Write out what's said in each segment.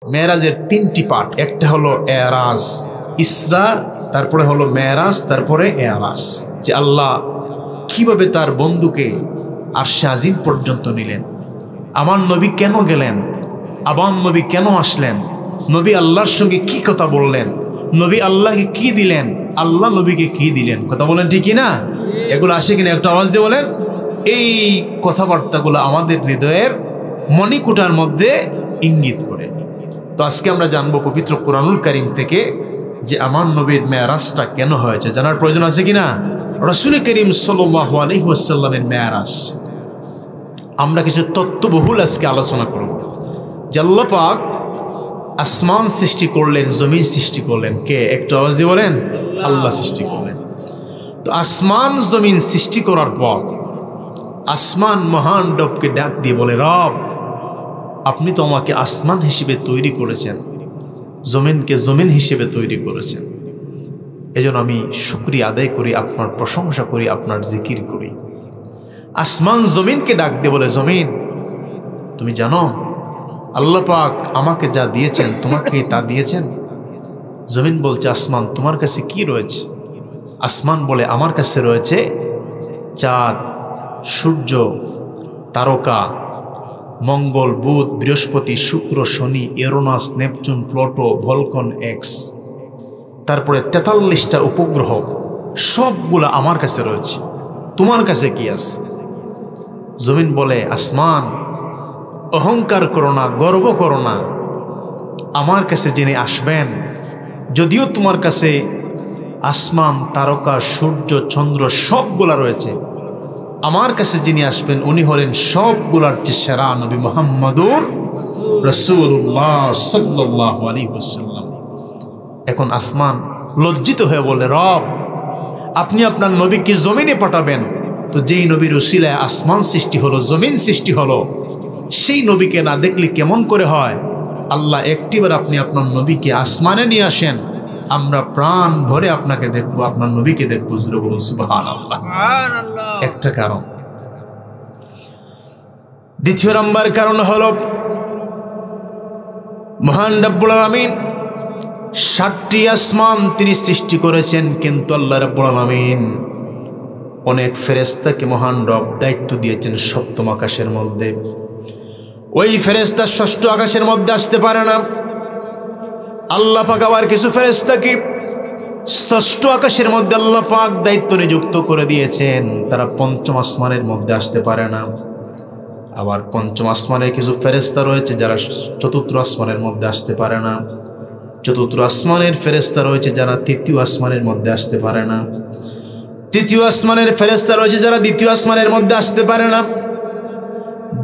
মেরাজের তিনটি পার্ট, একটা হলো এরাজ, ইসরা, তারপরে হলো মেরাজ, তারপরে এরাজ। যে আল্লাহ কিভাবে তার বন্ধুকে আরশে আজিম পর্যন্ত নিলেন, আমার নবী কেন গেলেন, আমার নবী কেন আসলেন, নবী আল্লাহর সঙ্গে কি কথা বললেন, নবী আল্লাহকে কি দিলেন, আল্লাহ নবীকে কি দিলেন, কথা বলেন ঠিক না? এগুলো আসে কিনা একটা আওয়াজ দিয়ে বলেন। এই কথাবার্তাগুলো আমাদের হৃদয়ের মণিকুটার মধ্যে ইঙ্গিত করে। তো আজকে আমরা জানবো পবিত্র কোরআনুল কারীম থেকে যে আমার নবীর মেরাজটা কেন হয়েছে, জানার প্রয়োজন আছে কিনা? রাসূল করিম সাল্লাল্লাহু আলাইহি ওয়াসাল্লামের মেরাজ আমরা কিছু তত্ত্ববহুল আজকে আলোচনা করব। যে আল্লাহ পাক আসমান সৃষ্টি করলেন, জমিন সৃষ্টি করলেন, কে? একটা আওয়াজ দিয়ে বলেন, আল্লাহ সৃষ্টি করলেন। তো আসমান জমিন সৃষ্টি করার পর আসমান মহান রবকে ডাক দিয়ে বলে, রব আপনি তো আমাকে আসমান হিসেবে তৈরি করেছেন, জমিনকে জমিন হিসেবে তৈরি করেছেন, এজন্য আমি শুকরিয়া আদায় করি, আপনার প্রশংসা করি, আপনার জিকির করি। আসমান জমিনকে ডাক দিয়ে বলে, জমিন তুমি জানো আল্লাহ পাক আমাকে যা দিয়েছেন তোমাকে তা দিয়েছেন? জমিন বলছে, আসমান তোমার কাছে কি রয়েছে? আসমান বলে, আমার কাছে রয়েছে চাঁদ, সূর্য, তারকা, মঙ্গল, বুধ, বৃহস্পতি, শুক্র, শনি, ইউরেনাস, নেপচুন, প্লুটো, ভলকন এক্স, তারপরে 43টা উপগ্রহ, সবগুলা আমার কাছে রয়েছে, তোমার কাছে কি আছে? জমিন বলে, আসমান অহংকার করো না, গর্ব করো না, আমার কাছে যিনি আসবেন, যদিও তোমার কাছে আসমান, তারকা, সূর্য, চন্দ্র সবগুলা রয়েছে, আমার কাছে যিনি আসবেন উনি হলেন সবগুলার চেয়ে সেরা নবী মুহাম্মদুর রাসূলুল্লাহ সাল্লাল্লাহু আলাইহি ওয়াসাল্লাম। এখন আসমান লজ্জিত হয়ে বলে, রব আপনি আপনার নবীকে জমিনে পাঠাবেন, তো যেই নবীর উসিলায় আসমান সৃষ্টি হলো, জমিন সৃষ্টি হলো, সেই নবীকে না দেখলে কেমন করে হয়? আল্লাহ একটিবার আপনি আপনার নবীকে আসমানে নিয়ে আসেন, আমরা প্রাণ ভরে আপনাকে দেখবো, আপনার নবীকে দেখবো। জোরে বলুন সুবহানাল্লাহ। একটা কারণ। দ্বিতীয় নাম্বার কারণ হলো মহান রব্বুল আলামিন 7টি আসমান তিনি সৃষ্টি করেছেন, কিন্তু আল্লাহ রব্বুল আলামিন অনেক ফেরেশতাকে মহান রব দায়িত্ব দিয়েছেন 7ম আকাশের মধ্যে। ওই ফেরেশতা 6ষ্ঠ আকাশের মধ্যে আসতে পারে না। আল্লাহ পাক আবার কিছু ফেরেশতাকে 6ষ্ঠ আকাশের মধ্যে আল্লাহ পাক দায়িত্ব নিযুক্ত করে দিয়েছেন, তারা 5ম আসমানের মধ্যে আসতে পারে না। আবার 5ম আসমানের কিছু ফেরেশতা রয়েছে যারা 4র্থ আসমানের মধ্যে আসতে পারে না। 4র্থ আসমানের ফেরেশতা রয়েছে যারা 3য় আসমানের মধ্যে আসতে পারে না। 3য় আসমানের ফেরেশতা রয়েছে যারা 2য় আসমানের মধ্যে আসতে পারে না।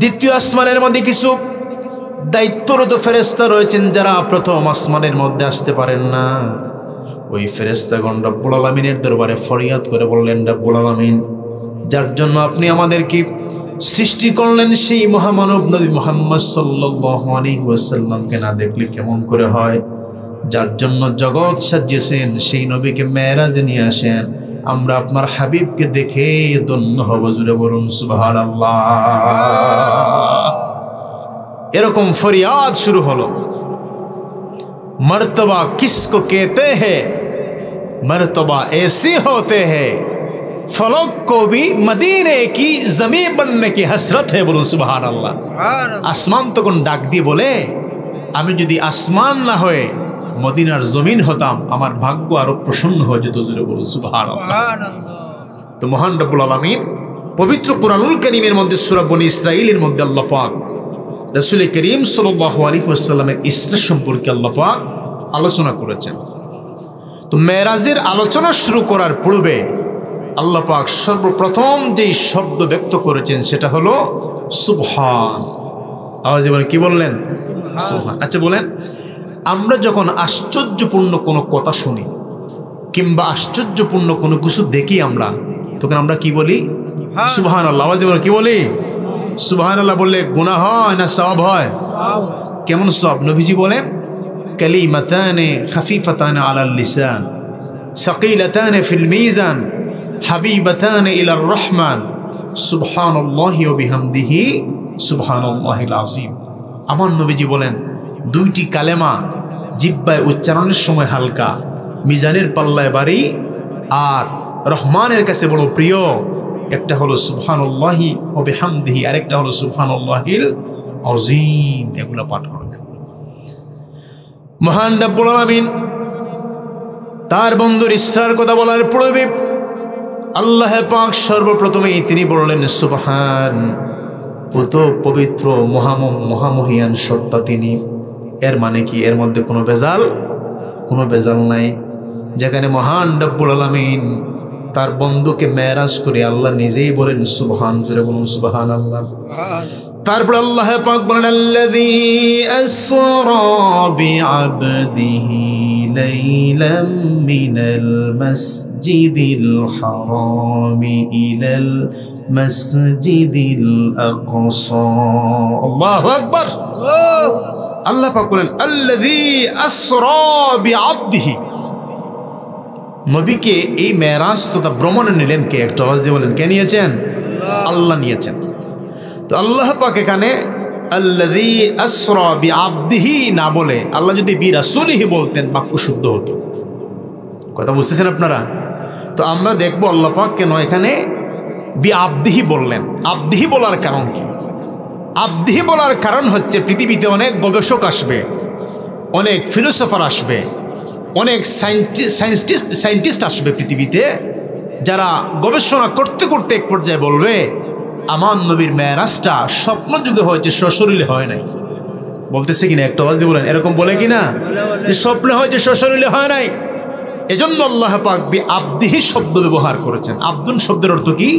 2য় আসমানের মধ্যে কিছু দায়িত্বরত ফেরেশতা রয়েছেন যারা 1ম আসমানের মধ্যে আসতে পারেন না। ওই ফেরেশতাগণ রব্বুল আলামিনের দরবারে ফরিয়াদ করে বললেন, রব্বুল আলামিন যার জন্য আপনি আমাদেরকে সৃষ্টি করলেন, সেই মহামানব নবী মুহাম্মদ সাল্লাল্লাহু আলাইহি ওয়াসাল্লামকে না দেখলে কেমন করে হয়? যার জন্য জগৎ সাজিয়েছেন সেই নবীকে মেরাজে নিয়ে আসেন, আমরা আপনার হাবিবকে দেখে ধন্য হব। জুড়ে বলুন সুবহানাল্লাহ। এরকম ফরিয়াদ শুরু হলো। मर्तबा किसको कहते हैं, मर्तबा ऐसे होते हैं फलक को भी मदीने की जमीन बनने की हसरत है। बोलो सुभान अल्लाह। আসমান তখন ডাক দিয়ে বলে, আমি যদি আসমান না হয়ে মদিনার জমিন হতাম আমার ভাগ্য আরো প্রসন্ন হয়ে যেত। জোরে বলো সুবহানাল্লাহ। তো মহান রব্বুল আলামিন পবিত্র কুরআনুল কারীমের মধ্যে সূরা বনী ইসরাঈলের মধ্যে আল্লাহ পাক রাসূল করিম সাল্লাল্লাহু আলাইহি ওয়াসাল্লামের ইসরা সম্পর্কে আল্লাহ পাক আলোচনা করেছেন। তো মেরাজের আলোচনা শুরু করার পূর্বে আল্লাহ পাক সর্বপ্রথম যেই শব্দ ব্যক্ত করেছেন সেটা হলো সুবহান। আওয়াজে বলেন, কি বললেন? সুবহান। আচ্ছা বলেন, আমরা যখন আশ্চর্যপূর্ণ কোনো কথা শুনি কিংবা আশ্চর্যপূর্ণ কোনো কিছু দেখি আমরা, তখন আমরা কি বলি? সুবহানাল্লাহ। আওয়াজে বলেন, কি বলি? সুবহানাল্লাহ বললে গুনাহ হয় না সওয়াব হয়? কেমন সওয়াব? নবীজি বলেন, কালিমাতানে খাফিফাতানে আলাল লিসান সাকিলাতানে ফিল মিজান হাবিবাতানে ইলার রহমান সুবহানাল্লাহি ওয়া বিহামদিহি সুবহানাল্লাহিল আযীম। আমার নবীজি বলেন দুইটি কালেমা জিহ্বায় উচ্চারণের সময় হালকা, মিজানের পাল্লায় ভারী, আর রহমানের কাছে বড় প্রিয়। একটা হলো সুবহানাল্লাহি ওয়া বিহামদিহি, আরেকটা হলো সুবহানাল্লাহিল আযীম। এগুলো পাঠ করবেন। মহান রব্বুল আলামিন তার বন্ধুর ইসরার কথা বলার পূর্বে আল্লাহ পাক সর্বপ্রথমেই তিনি বললেন সুবহান, পুত পবিত্র মহামহিয়ান সত্তা তিনি। এর মানে কি? এর মধ্যে কোনো ভেজাল নাই। যেখানে মহান রব্বুল আলামিন তার বন্ধুকে মেরাজ করে আল্লাহ নিজেই বলেন সুবহান, জোরে বলুন সুবহানাল্লাহ। তারপর আল্লাহ পাক বলেন আল্লাযী আসরা বিআবদিহি লাইলাম মিনাল মাসজিদিল হারামি ইলাল মাসজিদিল আকসা। আল্লাহু আকবার। আল্লাহ পাক বলেন আল্লাযী আসরা বিআবদিহি, নবীকে এই মেরাজ তথা ভ্রমণে নিলেন কে? একটা আওয়াজ দিয়ে বলেন, কে নিয়েছেন? আল্লাহ নিয়েছেন। তো আল্লাহ পাক এখানে আল্লাযী আসরা বিআবদিহি না বলে আল্লাহ যদি বিরাসূলিহি বলতেন বাক্য শুদ্ধ হতো। কথা বুঝতেছেন আপনারা? তো আমরা দেখবো আল্লাহ পাক কেন এখানে বিআবদিহি বললেন। আবদিহি বলার কারণ কি? আবদিহি বলার কারণ হচ্ছে পৃথিবীতে অনেক গবেষক আসবে, অনেক ফিলোসফার আসবে, অনেক সায়েন্টিস্ট আসবে পৃথিবীতে, যারা গবেষণা করতে করতে এক পর্যায়ে বলবে আমার নবীর মেরাজটা স্বপ্ন যুগে হয়েছে, সশরীরে হয় নাই। বলতেছে কিনা? একটা আওয়াজ দিয়ে বলেন, এরকম বলে কিনা? স্বপ্নে হয়েছে, সশরীরে হয় নাই। এজন্য আল্লাহ পাক বিআবদিহি শব্দ ব্যবহার করেছেন। আব্দুন শব্দের অর্থ কি?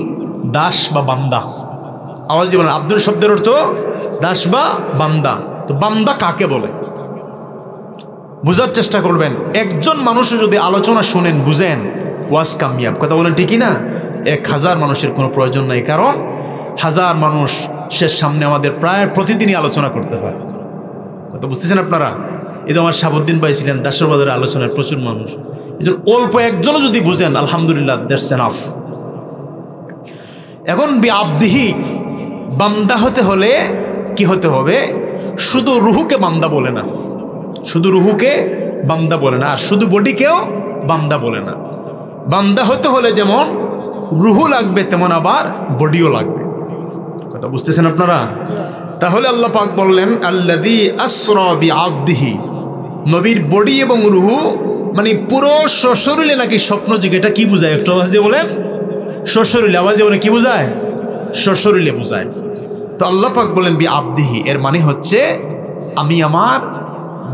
দাস বা বান্দা। আওয়াজ দিয়ে বলেন, আব্দুন শব্দের অর্থ দাস বা বান্দা। তো বান্দা কাকে বলে বুঝার চেষ্টা করবেন। একজন মানুষও যদি আলোচনা শুনেন, বুঝেন, ওয়াজ কামিয়াব। কথা বলেন ঠিকই না? 1000 মানুষের কোনো প্রয়োজন নাই, কারণ 1000 মানুষের সামনে আমাদের প্রায় প্রতিদিনই আলোচনা করতে হয়। কথা বুঝতেছেন আপনারা? এই তো আমার শাহাবুদ্দিন ভাই ছিলেন দাসের বাজারে আলোচনায়, প্রচুর মানুষ। এই জন্য অল্প একজনও যদি বুঝেন, আলহামদুলিল্লাহ, দ্যাটস এনাফ। এখন বিআবদিহি বান্দা হতে হলে কি হতে হবে? শুধু রুহুকে বান্দা বলে না, শুধু রুহুকে বান্দা বলে না, আর শুধু বডিকেও বান্দা বলে না। বান্দা হতে হলে যেমন রুহু লাগবে, তেমন আবার বডিও লাগবে। কথা বুঝতেছেন আপনারা? তাহলে আল্লাহ পাক বললেন আল্লাযী আসরা বিআবদিহি, নবীর বডি এবং রুহু মানে পুরো সশরীরে নাকি স্বপ্ন যুগে। এটা কি বোঝায়? একটু আওয়াজ দিয়ে বলেন। সশরীরে, আওয়াজ দিয়ে বলেন, কি বোঝায়? সশরীরে বোঝায়। তো আল্লাহ পাক বলেন বিআবদিহি, এর মানে হচ্ছে আমি আমার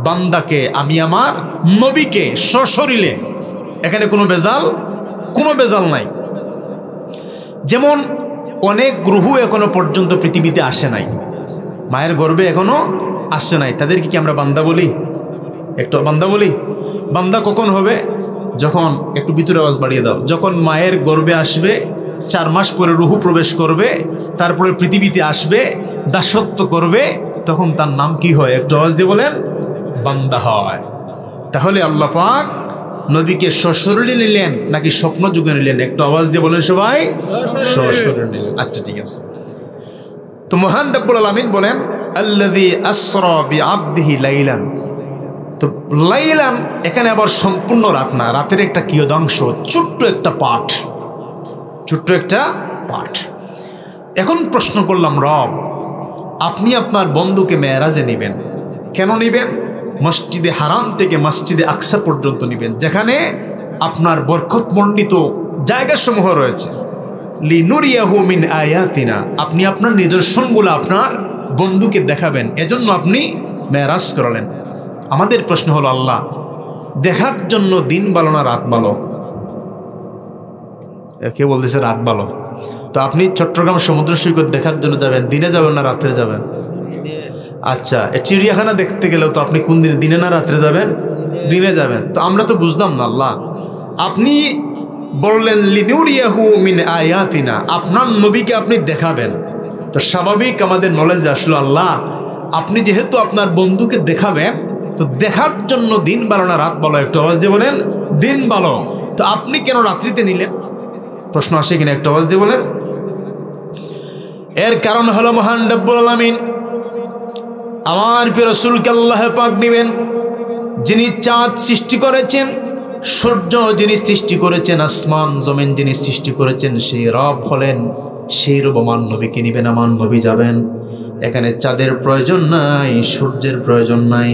বান্দাকে, আমি আমার নবীকে সশরীরে, এখানে কোনো বেজাল নাই। যেমন অনেক রুহু এখনো পর্যন্ত পৃথিবীতে আসে নাই, মায়ের গর্ভে এখনো আসে নাই, তাদেরকে কি আমরা বান্দা বলি? একটু বান্দা বলি? বান্দা কখন হবে? যখন, একটু ভিতরে আওয়াজ বাড়িয়ে দাও, যখন মায়ের গর্ভে আসবে, 4 মাস পরে রুহু প্রবেশ করবে, তারপরে পৃথিবীতে আসবে, দাসত্ব করবে, তখন তার নাম কি হয়? একটু আওয়াজ দিয়ে বলেন, বান্দা হয়। তাহলে আল্লাহ পাক নবীকে সশরীরে নিলেন নাকি স্বপ্ন যুগে নিলেন? একটু আওয়াজ দিয়ে বলেন সবাই, সশরীরে নিলেন। আচ্ছা, ঠিক আছে। তো মহান রব্বুল আলামিন বলেন আল্লাযী আসরা বিআবদিহি লাইলান। তো লাইলান এখানে আবার সম্পূর্ণ রাত না, রাতের একটা কিয়দাংশ, ছোট্ট একটা পাঠ। এখন প্রশ্ন করলাম, রব, আপনি আপনার বন্ধুকে মেরাজে নেবেন, কেন নেবেন? মসজিদে হারাম থেকে মসজিদে আকসা পর্যন্ত নেবেন, যেখানে আপনার বরকতমণ্ডিত জায়গাসমূহ রয়েছে। লিনুরিয়াহু মিন আয়াতিনা, আপনি আপনার নিদর্শনগুলো আপনার বন্ধুকে দেখাবেন, এজন্য আপনি মেরাজ করলেন। আমাদের প্রশ্ন হলো, আল্লাহ, দেখার জন্য দিন ভালো না রাত ভালো? কে বলতেছে রাত ভালো? তো আপনি চট্টগ্রাম সমুদ্র সৈকত দেখার জন্য যাবেন, দিনে যাবেন না রাত্রে যাবেন? আচ্ছা, চিড়িয়াখানা দেখতে গেলেও তো আপনি কোন দিনে, দিনে না রাত্রে যাবেন? দিনে যাবেন। তো আমরা তো বুঝলাম না, আল্লাহ আপনি বললেন লিনুরিয়াহু মিন আয়াতিনা, আপনার নবীকে আপনি দেখাবেন। তো স্বাভাবিক আমাদের নলেজে আসলো, আল্লাহ আপনি যেহেতু আপনার বন্ধুকে দেখাবেন, তো দেখার জন্য দিন ভালো না রাত ভালো? একটু আওয়াজ দিয়ে বলেন, দিন ভালো। তো আপনি কেন রাত্রিতে নিলেন? প্রশ্ন আসে কিনা? একটু আওয়াজ দিয়ে বলেন। এর কারণ হলো মহান রব্বুল আলামিন আমার প্রিয় রাসূলকে আল্লাহ পাক নেবেন, যিনি চাঁদ সৃষ্টি করেছেন, সূর্য যিনি সৃষ্টি করেছেন, আসমান জমিন যিনি সৃষ্টি করেছেন, সেই রব হলেন। সেই রব আমার নবীকে নিবেন, আমার নবী যাবেন। এখানে চাঁদের প্রয়োজন নাই, সূর্যের প্রয়োজন নাই।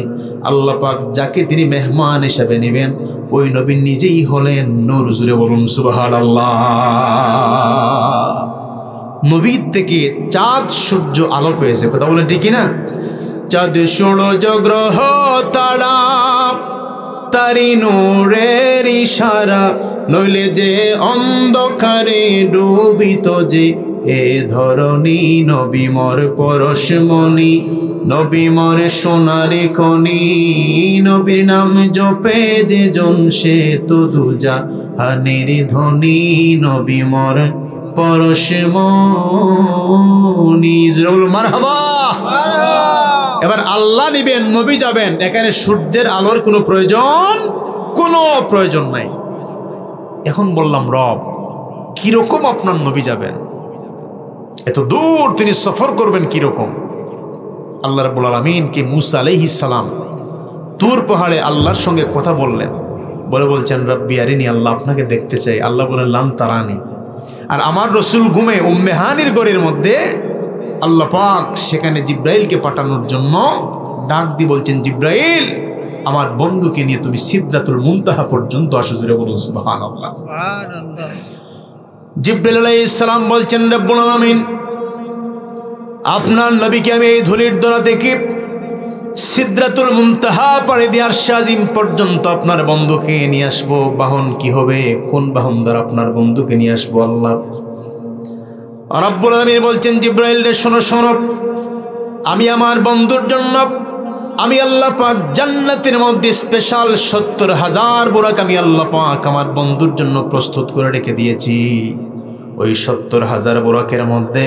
আল্লাহ পাক যাকে তিনি মেহমান হিসাবে নেবেন, ওই নবী নিজেই হলেন নূর। জুড়ে বলুন সুবহানাল্লাহ। নবীর থেকে চাঁদ সূর্য আলো পেয়েছে, কথা বলেন ঠিক না? চাঁদ সূর্য গ্রহ তারা তারি নূরের ইশারা, নইলে যে অন্ধকারে ডুবিত যে এ ধরণী। নবী মোর পরশমণি, নবী মোর সোনারে খনি, নবীর নাম জপে যে জন সে তো দুজাহানের ধনী। নবী মোর পরশমণি, মারহাবা। এবার আল্লাহ নিবেন, নবী যাবেন। এখানে সূর্যের আলোর কোনো প্রয়োজন নাই। এখন বললাম রব কিরকম আপনার নবী যাবেন, এত দূর তিনি সফর করবেন কিরকম? আল্লাহ রাব্বুল আলামিনকে মুসা আলাইহিস সালাম তুর পাহাড়ে আল্লাহর সঙ্গে কথা বললেন, বলছেন রব্বি আরিনি, আল্লাহ আপনাকে দেখতে চাই। আল্লাহ বলেন লান তারানি। আর আমার রসুল ঘুমে উম্মে হানির ঘরের মধ্যে আল্লাহ পাক সেখানে জিব্রাইলকে পাঠানোর জন্য ডাক দিয়ে বলছেন, জিব্রাইল আমার বন্ধুকে নিয়ে তুমি সিদরাতুল মুনতাহা পর্যন্ত আসো। জুড়ে বলুন সুবহানাল্লাহ। জিব্রাইল আলাইহিস সালাম বলছেন, রব্বুল আলামিন আপনার নবীকে আমি এই ধুলির দরা দেখি সিদরাতুল মুনতাহা পাড়ি দিয়ে আরশ আজিম পর্যন্ত আপনার বন্ধুকে নিয়ে আসবো। বাহন কি হবে, কোন বাহন দ্বারা আপনার বন্ধুকে নিয়ে আসবো? আল্লাহ রাব্বুল আলামিন বলছেন, জিব্রাইল রে শোনো শোনো, আমি আমার বন্ধুর জন্য আমি আল্লাহ পাক জান্নাতের মধ্যে স্পেশাল ৭০,০০০ বোরাক আমি আল্লাহ পাক আমার বন্ধুর জন্য প্রস্তুত করে রেখে দিয়েছি। ওই ৭০,০০০ বোরাকের মধ্যে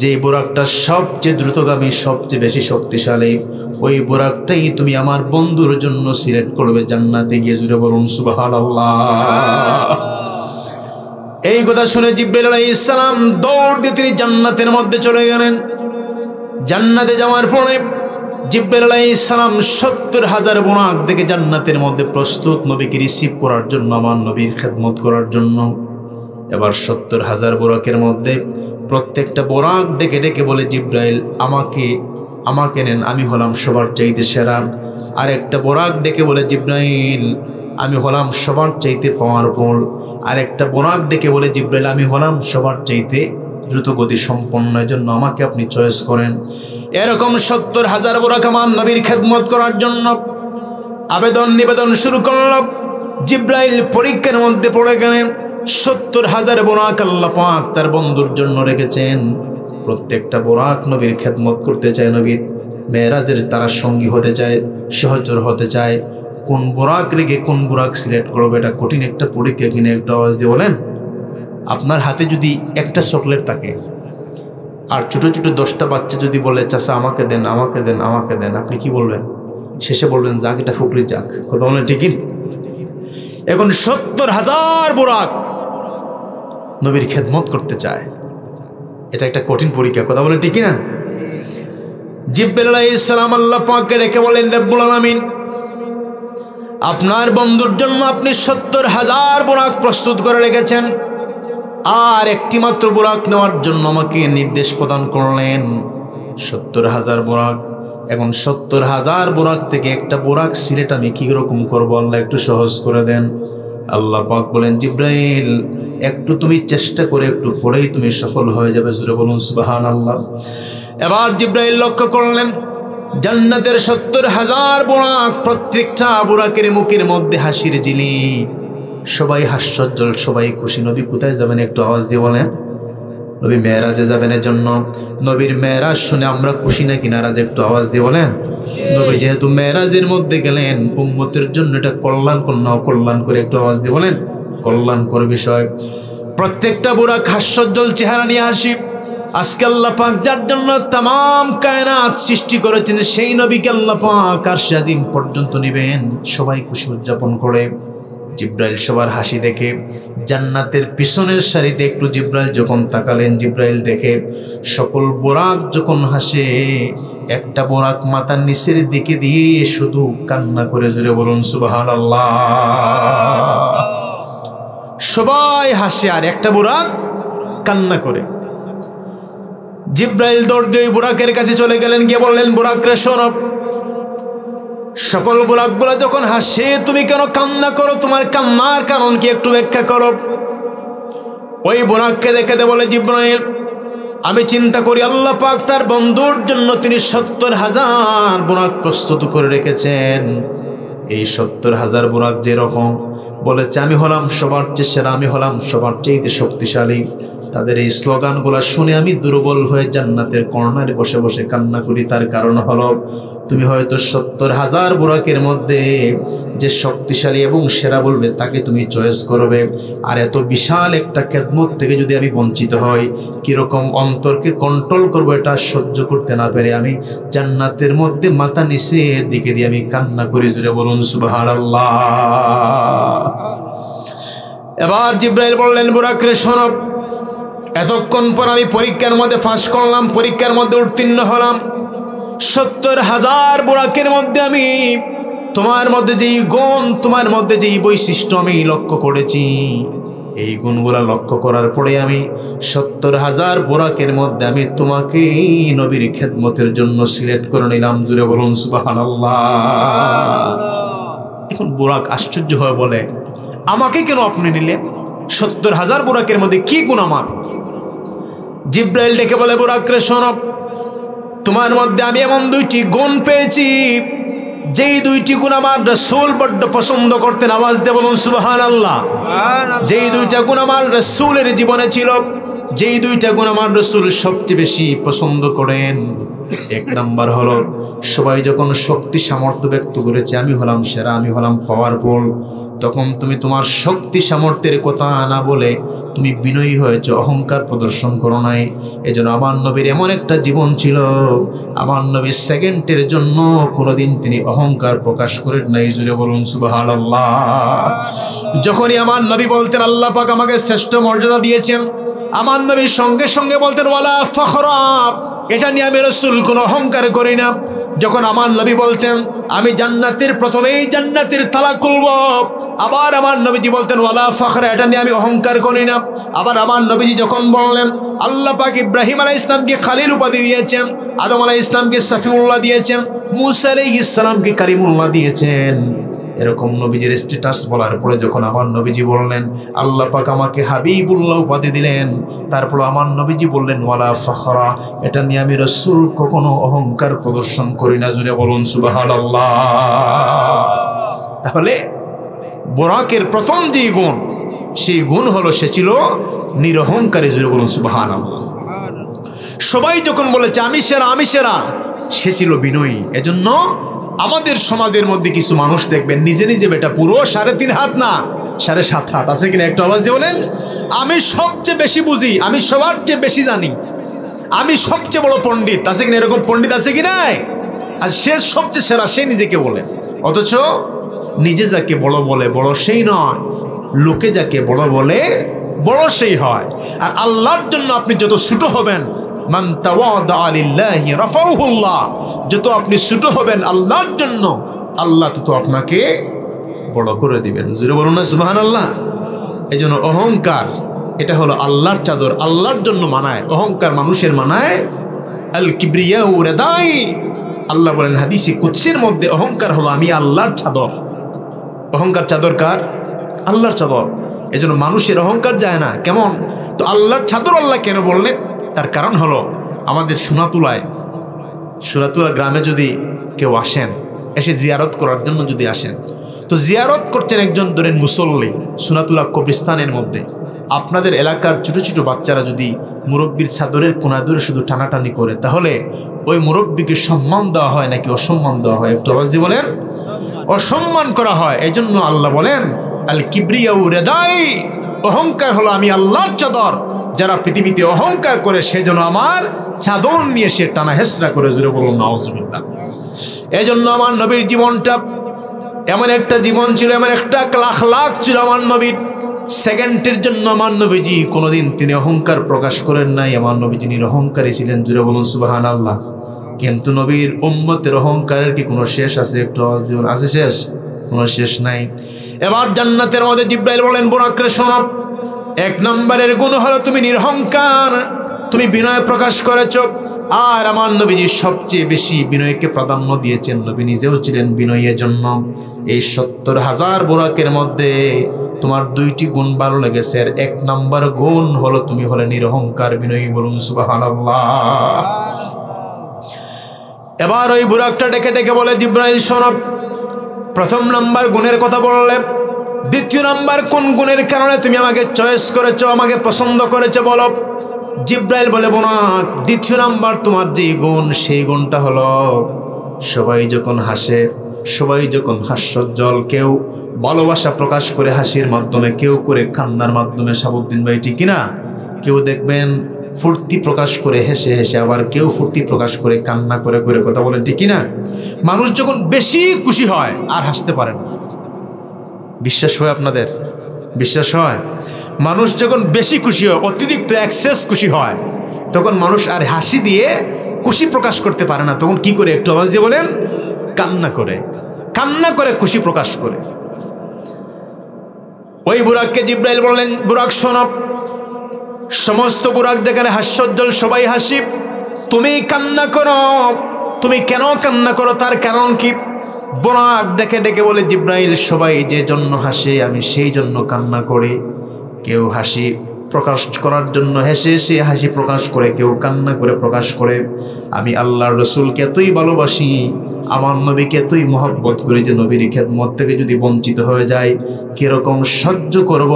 যে বোরাকটা সবচেয়ে দ্রুতগামী, সবচেয়ে বেশি শক্তিশালী, ওই বোরাকটাই তুমি আমার বন্ধুর জন্য সিলেক্ট করবে জান্নাতে গিয়ে। জুড়ে বলুন সুবহানাল্লাহ। এই কথা শুনে জিব্রাইল আলাইহিস সালাম দৌড় দিয়ে তিনি জান্নাতের মধ্যে চলে গেলেন। জান্নাতে যাওয়ার পরে জিব্রাইল আলাইহিস সালাম ৭০,০০০ বোরাক দেখে জান্নাতের মধ্যে প্রস্তুত নবীকে রিসিভ করার জন্য, আমার নবীর খেদমত করার জন্য। এবার ৭০,০০০ বোরাকের মধ্যে প্রত্যেকটা বোরাক ডেকে ডেকে বলে, জিব্রাইল আমাকে নেন, আমি হলাম সবার চাইতে সেরা। আর একটা বোরাক ডেকে বলে, জিব্রাইল আমি হলাম সবার চাইতে পাওয়ারফুল। আর একটা বোরাক ডেকে বলে, জিব্রাইল আমি হলাম সবার চাইতে দ্রুতগতি সম্পন্ন, জন্য আমাকে আপনি চয়েস করেন। এরকম ৭০,০০০ বোরাক আমার নবীর খেদমত করার জন্য আবেদন নিবেদন শুরু করল। জিব্রাইল পরীক্ষার মধ্যে পড়ে গেলেন। ৭০,০০০ বোরাক আল্লাহ পাক তার বন্ধুর জন্য রেখেছেন। প্রত্যেকটা বোরাক নবীর খেদমত করতে চায়, নবীর মেরাজের তারা সঙ্গী হতে চায়, সহচর হতে চায়। কোন বোরাক রেখে কোন বোরাক সিলেক্ট করবে, এটা কঠিন একটা পরীক্ষা কিনে। একটা আওয়াজ দিয়ে বলেন, আপনার হাতে যদি একটা চকলেট থাকে আর ছোট ছোট 10টা বাচ্চা যদি বলে, চাচা আমাকে দেন আমাকে দেন আমাকে দেন, আপনি কি বলবেন? শেষে বলবেন, যাক এটা ফুকরি যাক। কথা বলেন ঠিক? এখন ৭০,০০০ বোরাক নবীর খেদমত করতে চায়, এটা একটা কঠিন পরীক্ষা। কথা বলেন ঠিক না? জিব্রাইল আলাইহিস সালাম আল্লাহ পাককে রেখে বলেন, রব্বুল আলামিন আপনার বন্ধুর জন্য আপনি ৭০,০০০ বোরাক প্রস্তুত করে রেখেছেন, আর একটি মাত্র বোরাক নেওয়ার জন্য আমাকে নির্দেশ প্রদান করলেন। ৭০,০০০ বোরাক। এখন ৭০,০০০ বোরাক থেকে একটা বোরাক সিলেক্ট আমি কি রকম করবো, আল্লাহ একটু সহজ করে দেন। আল্লাহ পাক বলেন, জিব্রাইল একটু তুমি চেষ্টা করে একটু পরেই তুমি সফল হয়ে যাবে। জুড়ে বলুন সুবহানাল্লাহ। এবার জিব্রাইল লক্ষ্য করলেন জান্নাতের ৭০,০০০ বোরাক, প্রত্যেকটা বোরাকের মুখের মধ্যে হাসির ঝিলিক, সবাই হাস্যোজ্জ্বল, সবাই খুশি। নবী কোথায় যাবেন একটু আওয়াজ দিয়ে বলেন? নবী মেরাজে যাবেন। এর জন্য নবীর মেরাজ শুনে আমরা খুশি নাকি নারাজ একটু আওয়াজ দিয়ে বলেন? নবী যেহেতু মেরাজের মধ্যে গেলেন, উম্মতের জন্য এটা কল্যাণকর না অকল্যাণ করে একটু আওয়াজ দিয়ে বলেন? কল্যাণকর বিষয়। প্রত্যেকটা বোরাক হাস্যোজ্জ্বল চেহারা নিয়ে আসি। আজকে আল্লাহ পাক যার জন্য তামাম কায়নাত সৃষ্টি করেছেন, সেই নবীকে আল্লাহ পাক আরশে আজিম পর্যন্ত নেবেন। সবাই খুশি উদযাপন করে। জিব্রাইল সবার হাসি দেখে জান্নাতের পিছনের সারিতে একটু জিব্রাইল যখন তাকালেন, জিব্রাইল দেখে সকল বোরাক যখন হাসে, একটা বোরাক মাথার নিচের দিকে দিয়ে শুধু কান্না করে, জোরে বলুন সুবহানাল্লাহ। সবাই হাসে আর একটা বোরাক কান্না করে। জিব্রাইল দৌড় দিয়ে বোরাকের কাছে চলে গেলেন, গিয়ে বললেন, বোরাক রে শোনো, সকল বোরাকগুলা যখন হাসে তুমি কেন কান্না করো? তোমার কান্নার কারণ কি একটু ব্যাখ্যা করো। ওই বোরাককে দেখে বলে জিব্রাইল, আমি চিন্তা করি আল্লাহ পাক তার বন্ধুর জন্য তিনি ৭০,০০০ বোরাক প্রস্তুত করে রেখেছেন। এই ৭০,০০০ বোরাক যেরকম বলেছে আমি হলাম সবার চেয়ে সেরা, আমি হলাম সবার চেয়ে শক্তিশালী, তাদের এই স্লোগানগুলো শুনে আমি দুর্বল হয়ে জান্নাতের কর্নারে বসে বসে কান্না করি। তার কারণ হলো তুমি হয়তো ৭০,০০০ বোরাকের মধ্যে যে শক্তিশালী এবং সেরা বলবে তাকে তুমি চয়েস করবে, আর এত বিশাল একটা খেদমত থেকে যদি আমি বঞ্চিত হই, কিরকম অন্তরকে কন্ট্রোল করবো এটা সহ্য করতে না পেরে আমি জান্নাতের মধ্যে মাথা নিচের দিকে দিয়ে আমি কান্না করি, জুড়ে বলুন সুবহানাল্লাহ। এবার জিব্রাইল বললেন, বোরাক রে শোনো, এতক্ষণ পর আমি পরীক্ষার মধ্যে ফাঁস করলাম, পরীক্ষার মধ্যে উত্তীর্ণ হলাম। ৭০,০০০ বোরাকের মধ্যে আমি তোমার মধ্যে যেই গুণ, তোমার মধ্যে যেই বৈশিষ্ট্য আমি লক্ষ্য করেছি, এই গুণগুলা লক্ষ্য করার পরে আমি ৭০,০০০ বোরাকের মধ্যে আমি তোমাকে নবীর খেদমতের জন্য সিলেক্ট করে নিলাম, জুড়ে বলুন সুবহানাল্লাহ। এখন বোরাক আশ্চর্য হয়ে বলে, আমাকে কেন আপনি নিলেন? ৭০,০০০ বোরাকের মধ্যে কি গুণ আমার? জিব্রাইল ডেকে বলে, বোরাক রে শোনো, তোমার মধ্যে আমি এমন ২টি গুণ পেয়েছি, যেই ২টি গুণ আমার রাসূল বড্ড পছন্দ করতেন, আওয়াজ দিয়ে বলুন সুবহানাল্লাহ। যেই ২টা গুণ আমার রাসূলের জীবনে ছিল, যেই ২টা গুণ আমার রাসূল সবচেয়ে বেশি পছন্দ করেন। এক নাম্বার হলো, সবাই যখন শক্তি সামর্থ্য ব্যক্ত করেছে আমি হলাম সেরা, আমি হলাম পাওয়ারফুল, তখন তুমি তোমার শক্তি সামর্থ্যের কথা না বলে তুমি বিনয়ী হয়েছে, অহংকার প্রদর্শন করো নাই। এজন্য আমার নবীর এমন একটা জীবন ছিল, আমার নবীর সেকেন্ডের জন্য কোনোদিন তিনি অহংকার প্রকাশ করেন নাই, জুড়ে বলুন সুবহানাল্লাহ। যখনই আমার নবী বলতেন আল্লাহ পাক আমাকে শ্রেষ্ঠ মর্যাদা দিয়েছেন, আমার নবীর সঙ্গে সঙ্গে বলতেন ওয়ালা ফখরা, এটা নিয়ে আমি রাসূল কোনো অহংকার করি না। যখন আমার নবী বলতেন আমি জান্নাতের প্রথমেই জান্নাতের তালা খুলব, আবার আমার নবীজি বলতেন ওয়ালা ফখরা, এটা নিয়ে আমি অহংকার করি না। আবার আমার নবীজি যখন বললেন আল্লাহ পাক ইব্রাহিম আলাইহিস সালামকে খলিল উপাধি দিয়েছেন, আদম আলাইহিস সালামকে সফিউল্লাহ দিয়েছেন, মূসা আলাইহিস সালামকে কারিমুল্লাহ দিয়েছেন, এরকম নবীজির স্ট্যাটাস বলার পরে যখন আমার নবীজি বললেন আল্লাহ পাক আমাকে হাবিবুল্লাহ উপাধি দিলেন, তারপর আমার নবীজি বললেন ওয়ালা ফখরা, এটা নিয়ে আমি রাসূল কখনো অহংকার প্রদর্শন করি না, জুড়ে বলুন সুবহানাল্লাহ। তাহলে বোরাকের প্রথম যে গুণ, সেই গুণ হলো সে ছিল নিরহংকারী, জুড়ে বলুন সুবহানাল্লাহ। সবাই যখন বলেছে আমি সেরা, আমি সেরা, সে ছিল বিনয়ী। এজন্য আমাদের সমাজের মধ্যে কিছু মানুষ দেখবেন নিজে নিজে বেটা পুরো ৩.৫ হাত না ৭.৫ হাত আছে কিনা একটু আওয়াজ দিয়ে বলেন, আমি সবচেয়ে বেশি বুঝি, আমি সবার চেয়ে বেশি জানি, আমি সবচেয়ে বড় পণ্ডিত, আছে কিনা এরকম পণ্ডিত আছে কি নাই? আর সে সবচেয়ে সেরা, সে নিজেকে বলে। অথচ নিজে যাকে বড় বলে বড় সেই নয়, লোকে যাকে বড় বলে বড় সেই হয়। আর আল্লাহর জন্য আপনি যত ছোট হবেন, মান তাওয়াদা লিল্লাহি রাফাউহুল্লাহ, যত আপনি ছোট হবেন আল্লাহর জন্য, আল্লাহ তত আপনাকে বড় করে দিবেন, জোরে বলুন না সুবহানাল্লাহ। এই জন্য অহংকার এটা হলো আল্লাহর চাদর, আল্লাহর জন্য মানায়, অহংকার মানুষের মানায়। আল কিবরিয়াউ রিদাই, আল্লাহ বলেন হাদিসে কুদসির মধ্যে, অহংকার হলো আমি আল্লাহর চাদর। অহংকার চাদর কার? আল্লাহর চাদর। এই জন্য মানুষের অহংকার যায় না। কেমন? তো আল্লাহর চাদর আল্লাহ কেন বললেন? তার কারণ হলো আমাদের সোনাতুলা গ্রামে যদি কেউ আসেন, এসে জিয়ারত করার জন্য যদি আসেন, তো জিয়ারত করছেন একজন ধরেন মুসল্লি সোনাতুলা কবরস্থানের মধ্যে, আপনাদের এলাকার ছোট ছোট বাচ্চারা যদি মুরব্বীর চাদরের কোনা ধরে শুধু টানাটানি করে, তাহলে ওই মুরব্বীকে সম্মান দেওয়া হয় নাকি অসম্মান দেওয়া হয়? একটু আওয়াজ দিয়ে বলেন। অসম্মান করা হয়। এই জন্য আল্লাহ বলেন আল কিবরিয়াউ রিদাই, অহংকার হলো আমি আল্লাহর চাদর। যারা পৃথিবীতে অহংকার করে সে যেন আমার চাদর নিয়ে সে টানা হেসরা করে, জুড়ে বলুন নাউজুবিল্লাহ। এই জন্য আমার নবীর জীবনটা এমন একটা জীবন ছিল, এমন একটা লাখ ছিল আমার নবীর। সেকেন্ডের জন্য আমার নবীজি কোনোদিন তিনি অহংকার প্রকাশ করেন নাই। আমার নবীজি নিরহংকারী ছিলেন, জুড়ে বলুন সুবহানাল্লাহ। কিন্তু নবীর উম্মতের অহংকারের কি কোনো শেষ আছে? একটু আওয়াজ দিবেন, আছে শেষ? কোনো শেষ নাই। এবার জান্নাতের মধ্যে জিব্রাইল বলেন, বুরাকরে শোনো, 1 নম্বরের গুণ হলো তুমি নিরহংকার, তুমি বিনয় প্রকাশ করেছো। আর আমার নবীজি সবচেয়ে বেশি বিনয়কে প্রাধান্য দিয়েছেন, নবী নিজেও ছিলেন বিনয়ের জন্য। এই 70,000 বুরাকের মধ্যে তোমার 2টি গুণ ভালো লেগেছে, আর 1 নম্বর গুণ হলো তুমি হলে নিরহংকার, বিনয়ী। বলুন সুবহানাল্লাহ। এবার ওই বুরাকটা ডেকে ডেকে বলে, জিব্রাইল শোনো, 1ম নম্বর গুণের কথা বললে, 2য় নম্বর কোন গুণের কারণে তুমি আমাকে চয়েস করেছো, আমাকে পছন্দ করেছো বলো। জিব্রাইল বলে, বুরাক, 2য় নম্বর তোমার যে গুণ, সেই গুণটা হলো সবাই যখন হাসে, সবাই যখন হাস্যোজ্জ্বল, কেউ ভালোবাসা প্রকাশ করে হাসির মাধ্যমে, কেউ করে কান্নার মাধ্যমে, শাহাবুদ্দিন ভাই ঠিক কিনা? কেউ দেখবেন ফুর্তি প্রকাশ করে হেসে হেসে, আবার কেউ ফুর্তি প্রকাশ করে কান্না করে করে, কথা বলেন ঠিক কিনা? মানুষ যখন বেশি খুশি হয় আর হাসতে পারে না। বিশ্বাস হয় আপনাদের? বিশ্বাস হয়? মানুষ যখন বেশি খুশি হয়, অতিরিক্ত এক্সেস খুশি হয়, তখন মানুষ আর হাসি দিয়ে খুশি প্রকাশ করতে পারে না। তখন কি করে? একটু আওয়াজ দিয়ে বলেন। কান্না করে, কান্না করে খুশি প্রকাশ করে। ওই বুরাককে জিব্রাইল বললেন, বুরাক শোনো, সমস্ত বুরাক যেখানে হাস্যোজ্জ্বল, সবাই হাসি, তুমি কান্না করো। তুমি কেন কান্না করো, তার কারণ কি? বুরাক ডেকে ডেকে বলে, জিব্রাইল, সবাই যে জন্য হাসে আমি সেই জন্য কান্না করি। কেউ হাসি প্রকাশ করার জন্য হেসে হেসে হাসি প্রকাশ করে, কেউ কান্না করে প্রকাশ করে। আমি আল্লাহর রাসূলকে এতই ভালোবাসি, আমার নবীকে এতই মহব্বত করি যে নবীর খেদমত থেকে যদি বঞ্চিত হয়ে যায়, কিরকম সহ্য করব?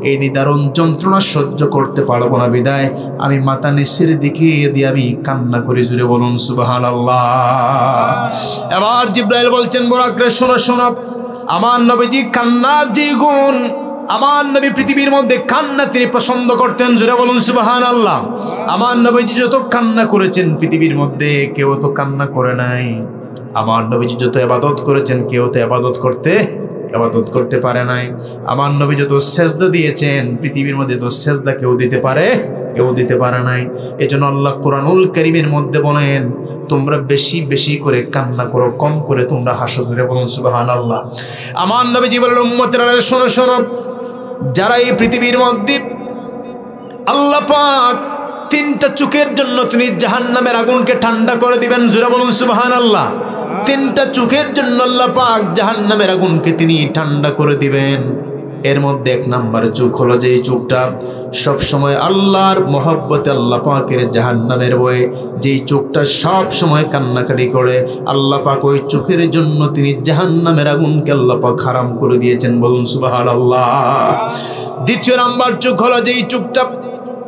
এই নিদারুণ যন্ত্রণা সহ্য করতে পারবো না, বিদায় আমি মাথা নিচের দিকে দিয়ে আমি কান্না করি। জুড়ে বলুন সুবহানাল্লাহ। এবার জিব্রাইল বলছেন, বুরাকরে শোনো শোনো, আমার নবীজি কান্নার যে গুণ, আমার নবী পৃথিবীর মধ্যে কান্না তিনি পছন্দ করতেন। জোরে বলুন সুবহানাল্লাহ। আমার নবীজি যত কান্না করেছেন পৃথিবীর মধ্যে কেউ তো কান্না করে নাই। আমার নবীজি যত ইবাদত করেছেন কেউ তো ইবাদত করতে পারে নাই। আমার নবী যত সেজদা দিয়েছেন পৃথিবীর মধ্যে তো সেজদা কেউ দিতে পারে নাই। এজন্য আল্লাহ কুরআনুল কারীমের মধ্যে বলেন, তোমরা বেশি বেশি করে কান্না করো, কম করে তোমরা হাসো। জোরে বলুন সুবহানাল্লাহ। আমার নবীজি বলেন, উম্মতেরা শোনো শোনো, যারা এই পৃথিবীর মধ্যে আল্লাহ পাক 3টা চোখের জন্য তিনি জাহান্নামের আগুনকে ঠান্ডা করে দিবেন। জোরে বলুন সুবহানাল্লাহ। 3টা চোখের জন্য আল্লাহ পাক জাহান্নামের আগুনকে তিনি ঠান্ডা করে দিবেন। এর মধ্যে 1 নম্বর চোখ হলো যেই চোখটা সব সময় আল্লাহর মহব্বতে, আল্লাহ পাকের জাহান্নামের ভয়ে যেই চোখটা সব সময় কান্নাকাটি করে, আল্লাহ পাক ওই চোখের জন্য তিনি জাহান্নামের আগুনকে আল্লাহ পাক হারাম করে দিয়েছেন। বলুন সুবহানাল্লাহ। 2য় নম্বর চোখ হলো যেই চোখটা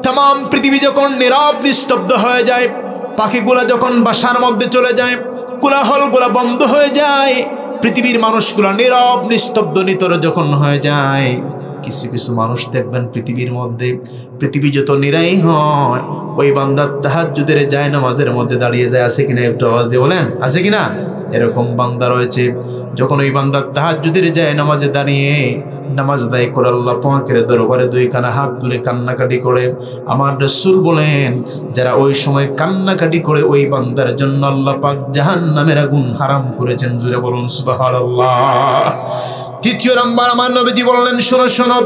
तमाम पृथ्वी যখন নীরব নিস্তব্ধ হয়ে যায়, পাখিগুলা যখন বাসার মধ্যে চলে যায়, কোলাহলগুলা বন্ধ হয়ে যায়, পৃথিবীর মানুষগুলা নীরব নিস্তব্ধ নিতর যখন হয়ে যায়, কিছু কিছু মানুষ দেখবেন পৃথিবীর মধ্যে, পৃথিবী যত নিরাই হয়, ওই বান্দা তাহাজ্জুদের যায় নামাজের মধ্যে দাঁড়িয়ে যায়। আছে কিনা একটু আওয়াজ দিয়ে বলেন, আছে কিনা? এরকম বান্দা রয়েছে, যখন ওই বান্দা তাহাজ্জুদের যায় নামাজে দাঁড়িয়ে নামাজ আদায় করে আল্লাহ পাকের দরবারে 2 কানা হাত তুলে কান্নাকাটি করে, আমার রাসূল বলেন যারা ওই সময় কান্নাকাটি করে ওই বান্দার জন্য আল্লাহ পাক জাহান্নামের আগুন হারাম করেছেন। জোরে বলুন সুবহানাল্লাহ। 3য় নাম্বার আমার নবীজি বললেন, শোনো শোনো,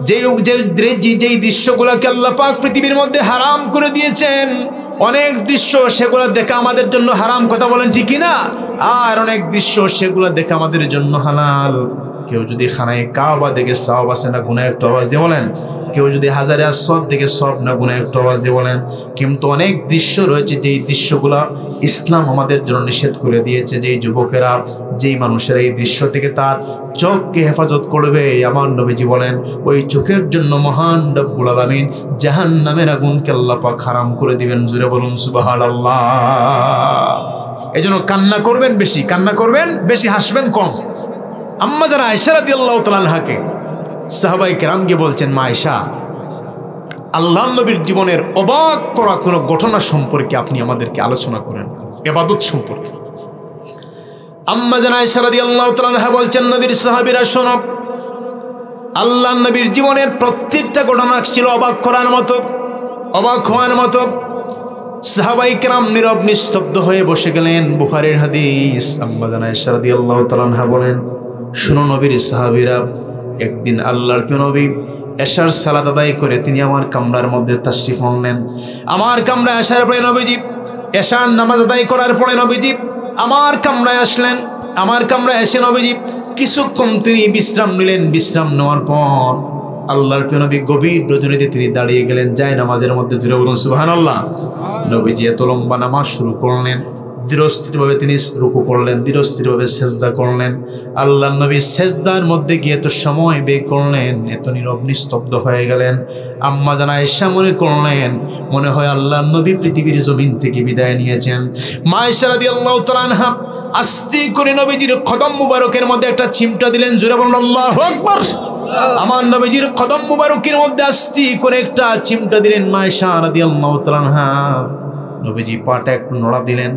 যেই দৃশ্যগুলোকে আল্লাহ পাক পৃথিবীর মধ্যে হারাম করে দিয়েছেন, অনেক দৃশ্য সেগুলো দেখা আমাদের জন্য হারাম, কথা বলেন ঠিক কিনা? আর অনেক দৃশ্য সেগুলো দেখা আমাদের জন্য হালাল। কেউ যদি খানায় কাবা দেখে সওয়াব আছে না গুনাহ, একটু আওয়াজ দিয়ে বলেন। কেউ যদি হাজারে আসওয়াদ দেখে সওয়াব না গুনাহ, একটু আওয়াজ দিয়ে বলেন। কিন্তু অনেক দৃশ্য রয়েছে যেই দৃশ্যগুলো ইসলাম আমাদের জন্য নিষেধ করে দিয়েছে। যেই যুবকেরা, যেই মানুষেরা এই দৃশ্য থেকে তার চোখকে হেফাজত করবে, আমার নবীজি বলেন ওই চোখের জন্য মহান রব্বুল আলামিন জাহান্নামের আগুনকে আল্লাহ পাক হারাম করে দিবেন। জোরে বলুন সুবহানাল্লাহ। এজন্য কান্না করবেন বেশি, কান্না করবেন বেশি, হাসবেন কম। আম্মা জান আয়েশা রাদিয়াল্লাহু তাআলা আনহাকে সাহাবায়ে কেরামকে বলছেন, মা আয়েশা, আল্লাহর নবীর জীবনের অবাক করা কোনো ঘটনা সম্পর্কে আপনি আমাদেরকে আলোচনা করেন, ইবাদত সম্পর্কে। আম্মা জান আয়েশা রাদিয়াল্লাহু তাআলা আনহা বলছেন, নবীর সাহাবীরা শোনো, আল্লাহর নবীর জীবনের প্রত্যেকটা ঘটনা ছিল অবাক করার মতো, অবাক হওয়ার মতো। সাহাবায়ে কেরাম নীরব নিস্তব্ধ হয়ে বসে গেলেন। বুখারীর হাদিস, আম্মা জানা আয়েশা রাদিয়াল্লাহু তাআলা আনহা বলেন, শুনো নবীর সাহাবীরা, একদিন আল্লাহর প্রিয় নবী এশার সালাত আদায় করে তিনি আমার কামরার মধ্যে তাশরিফ আনলেন। আমার কামরায় আসার পরে নবীজি এশার নামাজ আদায় করার পরে নবীজি আমার কামরায় আসলেন। আমার কামরায় এসে নবীজি কিছুক্ষণ তিনি বিশ্রাম নিলেন। বিশ্রাম নেওয়ার পর আল্লাহর প্রিয় নবী গভীর রজনীতে তিনি দাঁড়িয়ে গেলেন যায় নামাজের মধ্যে। জোরে বলুন সুবহানাল্লাহ। নবীজি এত লম্বা নামাজ শুরু করলেন, ধীরস্থিরভাবে তিনি রুকু করলেন, ধীরস্থিরভাবে সেজদা করলেন। আল্লাহ নবী সেজদার মধ্যে গিয়ে এত সময় ব্যয় করলেন, এত নীরব নিস্তব্ধ হয়ে গেলেন। আম্মা জানা আয়েশা মনে করলেন মনে হয় আল্লাহ নবী পৃথিবীর জমিন থেকে বিদায় নিয়েছেন। মা আয়েশা রাদিয়াল্লাহু তাআলা আনহা আস্তে করে নবীজির কদম মুবারকের মধ্যে একটা চিমটা দিলেন। জোরে বলুন আল্লাহু আকবার। আমার নবীজির কদম মুবারকের মধ্যে আস্তে করে একটা চিমটা দিলেন মা আয়েশা রাদিয়াল্লাহু তাআলা আনহা। নবীজি পাটা একটু নড়া দিলেন।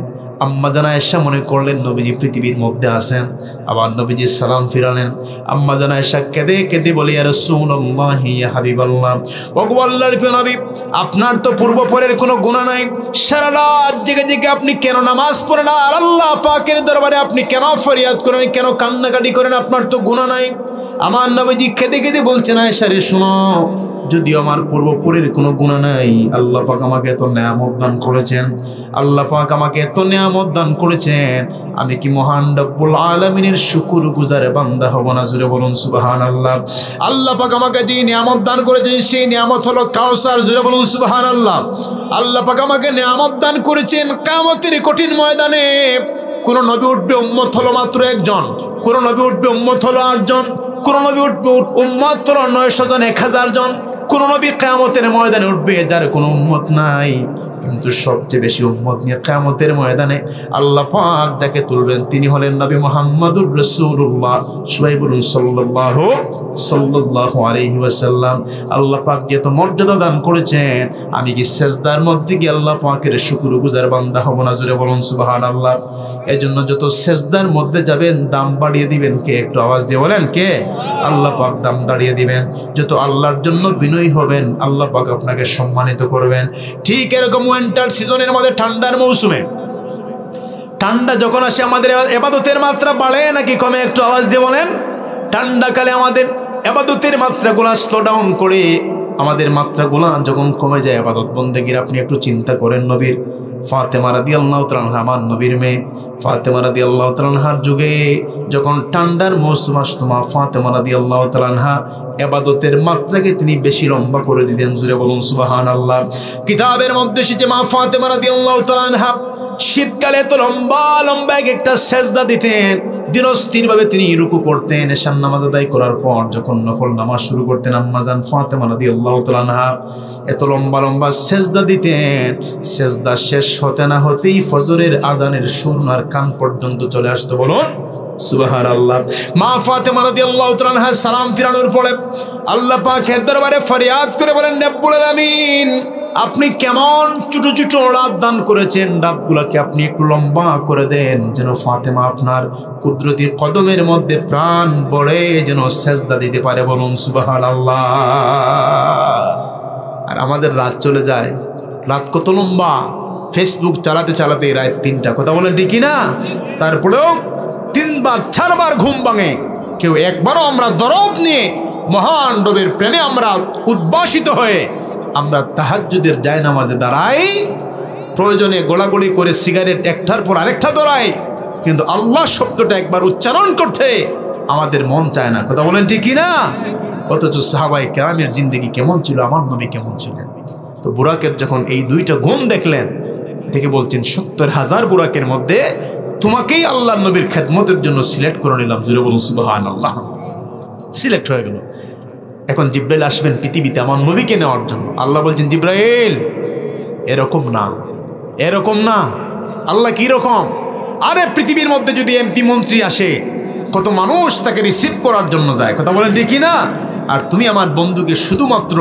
আম্মা জানা আয়েশা মনে করলেন নবীজি পৃথিবীর মধ্যে আছেন। আবার নবীজি সালাম ফিরালেন। আম্মা জানা আয়েশা কেঁদে কেঁদে বলে, ইয়া রাসূলুল্লাহ, ইয়া হাবিবাল্লাহ, ওগো আল্লাহর প্রিয় নবী, আপনার তো পূর্বপরের কোনো গুনাহ নাই, সারা রাত জেগে জেগে আপনি কেন নামাজ পড়েন আর আল্লাহ পাকের দরবারে আপনি কেন ফরিয়াদ করেন, কেন কান্নাকাটি করেন, আপনার তো গুনাহ নাই। আমার নবীজি কেঁদে কেঁদে বলছেন, আয়েশা রে শোনো, যদিও আমার পূর্বপুরের কোনো গুনাহ নাই, আল্লাহ পাক আমাকে এত নেয়ামত দান করেছেন, আল্লাহ পাক আমাকে এত নেয়ামত দান করেছেন, আমি কি মহান রব্বুল আলামিনের শুকরগুজার বান্দা হব না? জোরে বলুন সুবহানাল্লাহ। আল্লাহ পাক আমাকে যে নেয়ামত দান করেছেন সেই নেয়ামত হলো কাউসার। জোরে বলুন সুবহানাল্লাহ। আল্লাহ পাক আমাকে নেয়ামত দান করেছেন। কিয়ামতের কঠিন ময়দানে কোন নবী উঠবে উম্মত হলো মাত্র একজন, কোন নবী উঠবে উম্মত হলো 8 জন, কোন নবী উঠবে উম্মত হলো 900 জন, 1000 জন। কোন নবী কিয়ামতের ময়দানে উঠবে যার কোনো উম্মত নাই, কিন্তু সবচেয়ে বেশি উম্মত নিয়ে কিয়ামতের ময়দানে আল্লাহ পাক যাকে তুলবেন তিনি হলেন নবী মুহাম্মদুর রাসূলুল্লাহ। সবাই বলুন সাল্লাল্লাহু আলাইহি ওয়াসাল্লাম। আল্লাহ পাক যেহেতু মর্যাদা দান করেছেন, আমি কি সেজদার মধ্যে গিয়ে আল্লাহ পাকের শুকরগুজার বান্দা হব না? জোরে বলুন সুবহানাল্লাহ। এজন্য যত সেজদার মধ্যে যাবেন দাম বাড়িয়ে দিবেন কে? একটু আওয়াজ দিয়ে বলেন কে? আল্লাহ পাক দাম বাড়িয়ে দিবেন। যত আল্লাহর জন্য বিনয়ী হবেন আল্লাহ পাক আপনাকে সম্মানিত করবেন। ঠিক এরকম উইন্টার সিজনের মধ্যে, ঠান্ডার মৌসুমে ঠান্ডা যখন আসে আমাদের ইবাদতের মাত্রা বাড়ে নাকি কমে? একটু আওয়াজ দিয়ে বলেন। ঠান্ডাকালে আমাদের ইবাদতের মাত্রাগুলো স্লো ডাউন করে, আমাদের মাত্রাগুলো যখন কমে যায় ইবাদত বন্দেগীর, আপনি একটু চিন্তা করেন। নবীর ফাতেমা রাদিয়াল্লাহু তাআলা আনহা, আমার নবীর মেয়ে ফাতেমা রাদিয়াল্লাহু তাআলা আনহার যুগে যখন ঠান্ডার মৌসুম আসতো, মা ফাতেমা রাদিয়াল্লাহু তাআলা আনহা ইবাদতের মাত্রাকে তিনি বেশি লম্বা করে দিতেন। জোরে বলুন সুবহানাল্লাহ। কিতাবের মধ্যে এসেছে মা ফাতেমা রাদিয়াল্লাহু তাআলা আনহা শীতকালে তো লম্বা লম্বা একটা সেজদা দিতেন, ধীরস্থিরভাবে তিনি রুকু করতেন। এশার নামাজ আদায় করার পর যখন নফল নামাজ শুরু করতেন, আম্মাজান ফাতেমা রাদিয়াল্লাহু তাআলা আনহা এত লম্বা লম্বা সেজদা দিতেন, সেজদা শেষ হতে না হতেই ফজরের আজানের সুরনার কান পর্যন্ত চলে আসতো। বলুন সুবহানাল্লাহ। মা ফাতেমা রাদিয়াল্লাহু তাআলা আনহা সালাম ফিরানোর পরে আল্লাহ পাকের দরবারে ফরিয়াদ করে বলেন, রব্বুল আলামিন, আপনি কেমন ছোট ছোট রাত দান করেছেন, রাতগুলোকে আপনি একটু লম্বা করে দেন, যেন ফাতেমা আপনার কুদরতি কদমের মধ্যে প্রাণ ভরে যেন সেজদা দিতে পারে। বলুন সুবহানাল্লাহ। আর আমাদের রাত চলে যায়, রাত কত লম্বা, ফেসবুক চালাতে চালাতে রাত 3টা, কথা বলেন ঠিক না? তারপরেও 3বার 4বার ঘুম ভাঙে, কেউ একবারও আমরা দরদ নিয়ে মহান রবের প্রেমে আমরা উদ্ভাসিত হয়ে আমরা তাহাজ্জুদের জায়নামাজে দাঁড়াই, প্রয়োজনে গোলাগুলি করে সিগারেট একটার পর আরেকটা ধরাই, কিন্তু আল্লাহ শব্দটা একবার উচ্চারণ করতে আমাদের মন চায় না, কথা বলেন ঠিক না? অথচ সাহাবায়ে কেরামের জিন্দেগি কেমন ছিল, আমার নবী কেমন ছিলেন। তো বুরাকের যখন এই 2টা গুণ দেখলেন, দেখে বলছেন 70,000 বুরাকের মধ্যে তোমাকেই আল্লাহ নবীর খেদমতের জন্য সিলেক্ট করে নিলাম। জোরে বলুন সুবহানাল্লাহ। সিলেক্ট হয়ে গেল। এখন জিব্রাইল আসবেন পৃথিবীতে আমার নবীকে নেওয়ার জন্য। আল্লাহ বলছেন, জিব্রাইল এরকম না, এরকম না। আল্লাহ কি রকম? আরে পৃথিবীর মধ্যে যদি এমপি মন্ত্রী আসে, কত মানুষ তাকে রিসিভ করার জন্য যায়, কথা বলেন ঠিক না? আর তুমি আমার বন্ধুকে শুধুমাত্র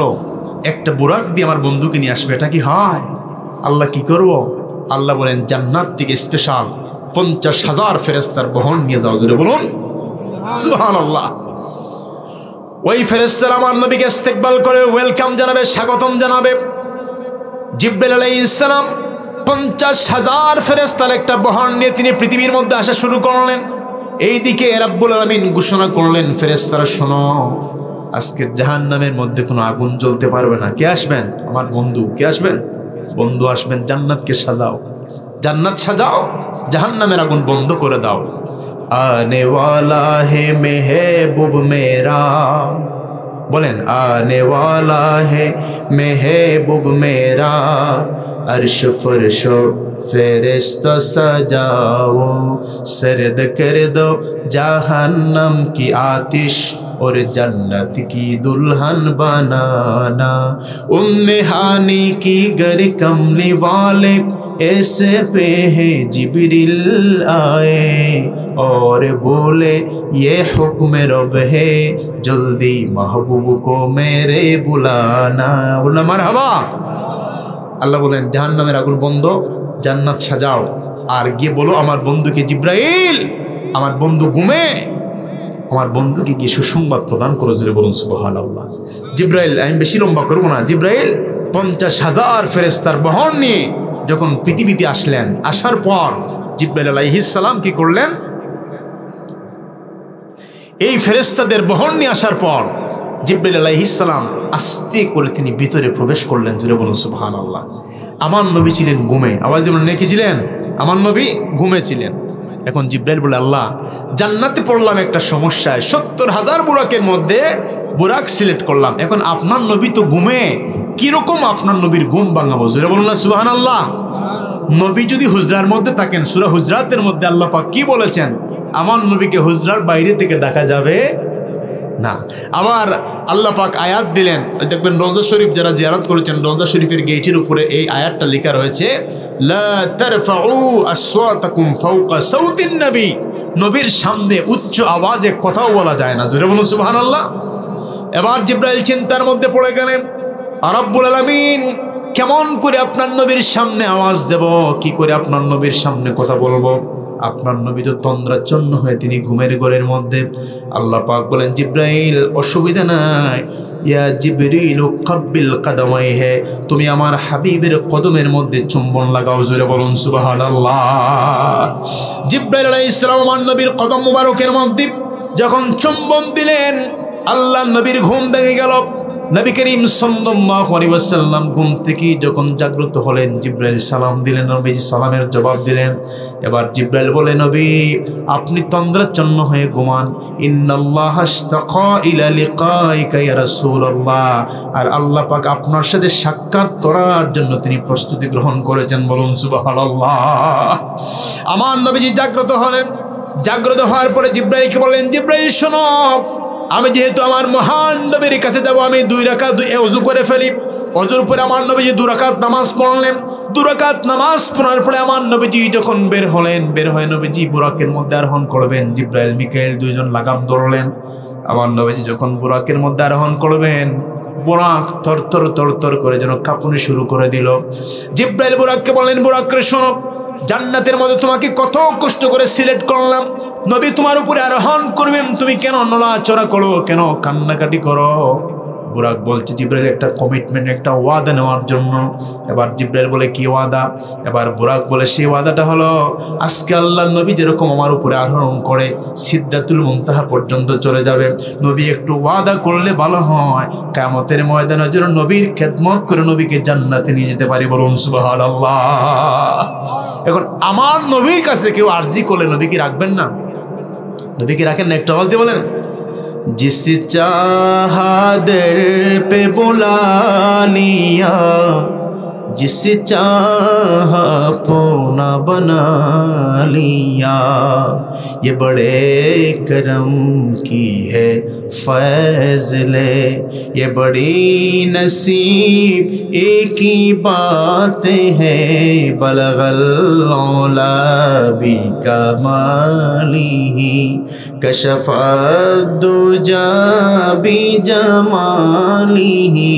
একটা বুরাক দিয়ে আমার বন্ধুকে নিয়ে আসবে, এটা কি হয়? আল্লাহ কি করব? আল্লাহ বলেন, জান্নাত থেকে স্পেশাল 50,000 ফেরেশতার বহন নিয়ে যাও। জোরে বলুন সুবহানাল্লাহ। ওই ফেরেশতারা আমার নবীকে ইস্তেকবাল করে ওয়েলকাম জানাবে, স্বাগতম জানাবে। জিবরাইল আলাইহিস সালাম 50,000 ফেরেশতার একটা বহর নিয়ে তিনি পৃথিবীর মধ্যে আসা শুরু করলেন। এইদিকে রাব্বুল আলামিন ঘোষণা করলেন, ফেরেশতারা শোনো, আজকে জাহান্নামের মধ্যে কোনো আগুন জ্বলতে পারবে না। কে আসবেন? আমার বন্ধু। কে আসবেন? বন্ধু আসবেন। জান্নাতকে সাজাও, জান্নাত সাজাও, জাহান্নামের আগুন বন্ধ করে দাও। আনে ওয়ালা হে মেহবুব মেরা, বলেন আনে ওয়ালা হে মেহবুব মেরা, अर्श फर्श फेरिश्ता सजाओ, सर्द कर दो जहन्नम की आतिश और जन्नत की दुल्हन बनाना। उम्मे हानी की घर कमली वाले ऐसे पे है जिब्रील आए और बोले ये हुक्म रब है, जल्दी महबूब को मेरे बुलाना। बोलना मरहबा। আল্লাহ বলেন জাহান্নামের আগুন বন্ধ, জান্নাত সাজাও। আর গিয়ে বলো আমার বন্ধুকে, জিব্রাইল আমার বন্ধু ঘুমে, আমার বন্ধুকে গিয়ে সুসংবাদ প্রদান করো। জোরে বলুন সুবহানাল্লাহ। জিব্রাইল, আমি বেশি লম্বা করবো না, জিব্রাইল 50,000 ফেরেশতার বহর নিয়ে যখন পৃথিবীতে আসলেন, আসার পর জিব্রাইল আলাইহিস সালাম কি করলেন? এই ফেরেশতাদের বহর নিয়ে আসার পর জিব্রাইল আলাইহিস সালাম আস্তে করে তিনি ভিতরে প্রবেশ করলেন। জোরে বলুন সুবহানাল্লাহ। আমার নবী ছিলেন ঘুমে। আওয়াজ যেমন নেকি ছিলেন, আমার নবী ঘুমে ছিলেন। এখন জিব্রাইল বলে, আল্লাহ জান্নাতে পড়লাম একটা সমস্যায়, 70,000 বুরাকের মধ্যে বুরাক সিলেক্ট করলাম, এখন আপনার নবী তো ঘুমে, কিরকম আপনার নবীর ঘুম ভাঙাবো? জোরে বলুন না সুবহানাল্লাহ। নবী যদি হুজরার মধ্যে থাকেন, সূরা হুজরাতের মধ্যে আল্লাহ পাক কি বলেছেন? আমার নবীকে হুজরার বাইরে থেকে ডাকা যাবে না। আবার আল্লাহ পাক আয়াত দিলেন, দেখবেন রওজা শরীফ যারা জিয়ারত করেছেন, রওজা শরীফের গেটের উপরে এই আয়াতটা লেখা রয়েছে, লা তারফাউ আসওয়াতাকুম ফাওকা সাউতিন নবী। নবীর সামনে উচ্চ আওয়াজে কথাও বলা যায় না। জোরে বলুন সুবহানাল্লাহ। এবার জিব্রাইল চিন্তার মধ্যে পড়ে গেলেন, রব্বুল আলামিন কেমন করে আপনার নবীর সামনে আওয়াজ দেব, কি করে আপনার নবীর সামনে কথা বলবো? আপনার নবী তো তন্দ্রাচ্ছন্ন হয়ে তিনি ঘুমের ঘরের মধ্যে। আল্লাহ পাক বলেন, জিব্রাইল অসুবিধা নাই, ইয়া জিবরিল কাব্বিল কদমাইহি, তুমি আমার হাবিবের কদমের মধ্যে চুম্বন লাগাও। জোরে বলুন সুবহানাল্লাহ। জিব্রাইল আলাইহিস সালাম আমার নবীর কদম মুবারকের মধ্যে যখন চুম্বন দিলেন, আল্লাহ নবীর ঘুম ভেঙে গেল। নবী করিম সাল্লাল্লাহু আলাইহি ওয়াসাল্লাম ঘুম থেকে যখন জাগ্রত হলেন, জিব্রাইল সালাম দিলেন, নবী সালামের জবাব দিলেন। এবার জিব্রাইল বলে, নবী আপনি তন্দ্রাচ্ছন্ন হয়ে ঘুমান, ইন্নাল্লাহা আশতাকা ইলা লিকাইকা ইয়া রাসূলুল্লাহ, আর আল্লাহ পাক আপনার সাথে সাক্ষাৎ করার জন্য তিনি প্রস্তুতি গ্রহণ করেছেন। বলুন সুবহানাল্লাহ। আমার নবীজি জাগ্রত হলেন। জাগ্রত হওয়ার পরে জিব্রাইলকে বলেন, জিব্রাইল শোনো, আমি যেহেতু আমার মহান নবীর কাছে যাব, আমি 2 রাকাত ওযু করে ফেলি। ওযুর পরে আমার নবীজি 2 রাকাত নামাজ পড়লেন। 2 রাকাত নামাজ পড়ার পরে আমার নবীজি যখন বের হলেন, বের হয়ে নবীজি বুরাকের মধ্যে আরোহণ করবেন। জিব্রাইল মিকাইল দুইজন লাগাম ধরলেন। আমার নবীজি যখন বুরাকের মধ্যে আরোহণ করবেন, বুরাক থরথর থরথর করে যেন কাঁপুনি শুরু করে দিল। জিব্রাইল বুরাককে বলেন, বুরাক রে শোনো, জান্নাতের মধ্যে তোমাকে কত কষ্ট করে সিলেক্ট করলাম, নবী তোমার উপরে আরোহণ করবেন, তুমি কেন নড়াচড়া করো, কেন কান্নাকাটি করো? বুরাক বলছে, জিব্রাইল একটা কমিটমেন্ট, একটা ওয়াদা নেওয়ার জন্য। এবার জিব্রাইল বলে, কি ওয়াদা? এবার বুরাক বলে, সেই ওয়াদাটা হলো আজকে আল্লাহ নবী যেরকম আমার উপরে আরোহণ করে সিদরাতুল মুনতাহা পর্যন্ত চলে যাবে। নবী একটু ওয়াদা করলে ভালো হয়, কিয়ামতের ময়দানে যেন নবীর খেদমত করে নবীকে জান্নাতে নিয়ে যেতে পারি। বলুন সুবহানাল্লাহ। এখন আমার নবীর কাছে কেউ আরজি করলে নবী কি রাখবেন না? নবী কি রাখেন না? একটু আওয়াজ দিয়ে বলেন, जिस चाहा दर पे बुला लिया, जिस चाहा अपना बना लिया, ये बड़े करम की है फैज़ले, ये बड़ी नसीब एक ही बात है, बलगल औला भी कमालिही, कशफत दुजा भी जमालिही,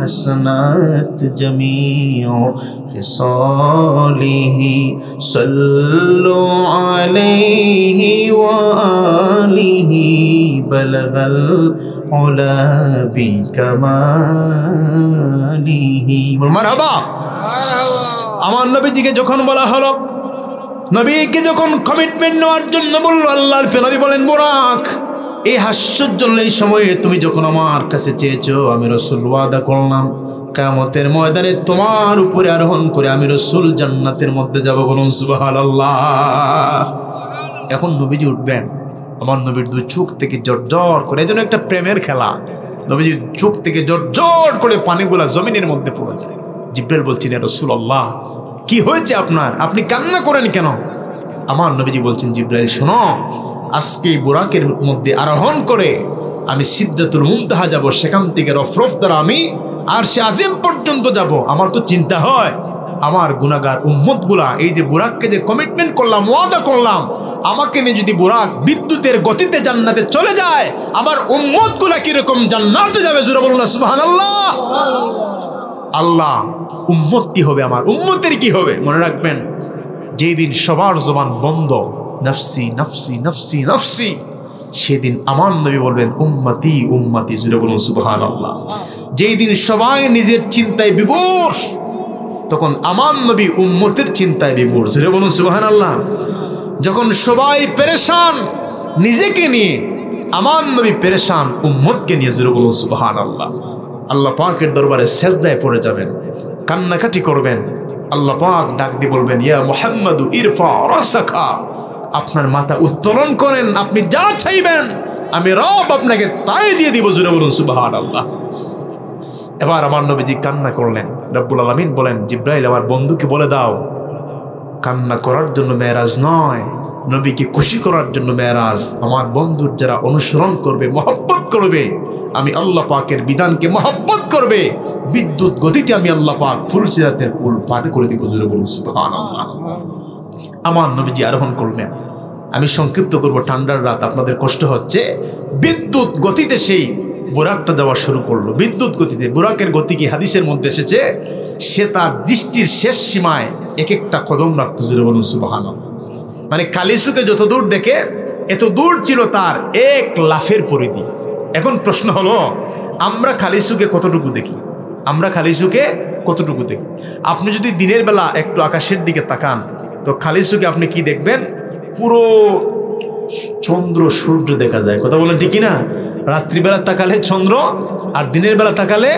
हसनत जमीओ खिसालिही, सल्लु अलैहि व आलिही, बलगल औला बिकमालिही। मरहबा। আমার নবীজিকে যখন বলা হলো, নবীকে যখন কমিটমেন্ট নেওয়ার জন্য বললো, আল্লাহর নবী বলেন, বুরাক, এই হাস্যজ্জ্বল এই সময়ে তুমি যখন আমার কাছে চেয়েছো, আমি রাসূল ওয়াদা করলাম কিয়ামতের ময়দানে তোমার উপরে আরোহণ করে আমি রাসূল জান্নাতের মধ্যে যাব। বলুন সুবহানাল্লাহ। এখন নবীজি উঠবেন, আমার নবীর দুই চোখ থেকে জর্জর করে, এজন্য একটা প্রেমের খেলা, নবীজির চোখ থেকে জর্জর করে পানিগুলা জমিনের মধ্যে পড়ে যায়। জিবরাইল বলছেন, ইয়া রাসূলুল্লাহ, কি হয়েছে আপনার, আপনি কান্না করেন কেন? আমার নবীজি বলছেন, জিবরাইল শোনো, আজকে বুরাকের মধ্যে আরোহণ করে আমি সিদরাতুল মুনতাহা যাব, সেখান থেকে রফরফ দ্বারা আমি আরশে আজিম পর্যন্ত যাব। আমার তো চিন্তা হয় আমার গুনাহগার উম্মতগুলা, এই যে বুরাককে যে কমিটমেন্ট করলাম, ওয়াদা করলাম, আমাকে নিয়ে যদি বুরাক বিদ্যুতের গতিতে জান্নাতে চলে যায়, আমার উম্মতগুলা কিরকম জান্নাতে যাবে? জোরে বলুন না সুবহানাল্লাহ। আল্লাহ, উম্মত কি হবে, আমার উম্মতের কি হবে? মনে রাখবেন, যেই দিন সবার জবান বন্ধ, নফসি নফসি নফসি নফসি, সেদিন আমার নবী বলবেন, উম্মতি উম্মতি। জোরে বলুন সুবহানাল্লাহ। যেই দিন সবাই নিজের চিন্তায় বিভোর, তখন আমার নবী উম্মতের চিন্তায় বিভোর। জোরে বলুন সুবহানাল্লাহ। যখন সবাই পেরেশান নিজেকে নিয়ে, আমার নবী পেরেশান উম্মতকে নিয়ে। জোরে বলুন সুবহানাল্লাহ। আল্লাহ পাকের দরবারে সেজদায় পড়ে যাবেন, কান্নাকাটি করবেন। আল্লাহ পাক ডাক দিয়ে বলবেন, ইয়া মুহাম্মাদু ইরফা রাসাকা, আপনার মাথা উত্তোলন করেন, আপনি যা চাইবেন আমি রব আপনাকে তাই দিয়ে দিব। জোরে বলুন সুবহানাল্লাহ। এবার আমার নবীজি কান্না করলেন। রব্বুল আলামিন বলেন, জিবরাইল, আমার বন্ধুকে বলে দাও, কান্না করার জন্য মেরাজ নয়, নবীকে খুশি করার জন্য মেরাজ। আমার বন্ধুর যারা অনুসরণ করবে, মহব্বত করবে, আমি আল্লাহ পাকের বিধানকে মহব্বত করবে, বিদ্যুৎ গতিতে আমি আল্লাহ পাক ফুলসিরাতের পুল পার করে দিব। জোরে বলুন সুবহানাল্লাহ। আমার নবীজি আরোহণ করলেন। আমি সংক্ষিপ্ত করব, ঠান্ডার রাত, আপনাদের কষ্ট হচ্ছে। বিদ্যুৎ গতিতে সেই বুরাকটা দেওয়া শুরু করলো, বিদ্যুৎ গতিতে। বুরাকের গতি কি হাদিসের মধ্যে এসেছে, সে তার দৃষ্টির শেষ সীমায় এক একটা কদম রাখতো। জোরে বলুন সুবহানাল্লাহ। মানে কালিসুকে যত দূর দেখে, এত দূর ছিল তার এক লাফের পরিধি। এখন প্রশ্ন হলো, আমরা কালিসুকে কতটুকু দেখি? আমরা কালিসুকে কতটুকু দেখি? আপনি যদি দিনের বেলা একটু আকাশের দিকে তাকান, তো কালিসুকে আপনি কি দেখবেন? পুরো চন্দ্র সূর্য দেখা যায়। কথা বলেন ঠিক না? রাত্রিবেলা তাকালে চন্দ্র, আর দিনের বেলা তাকালে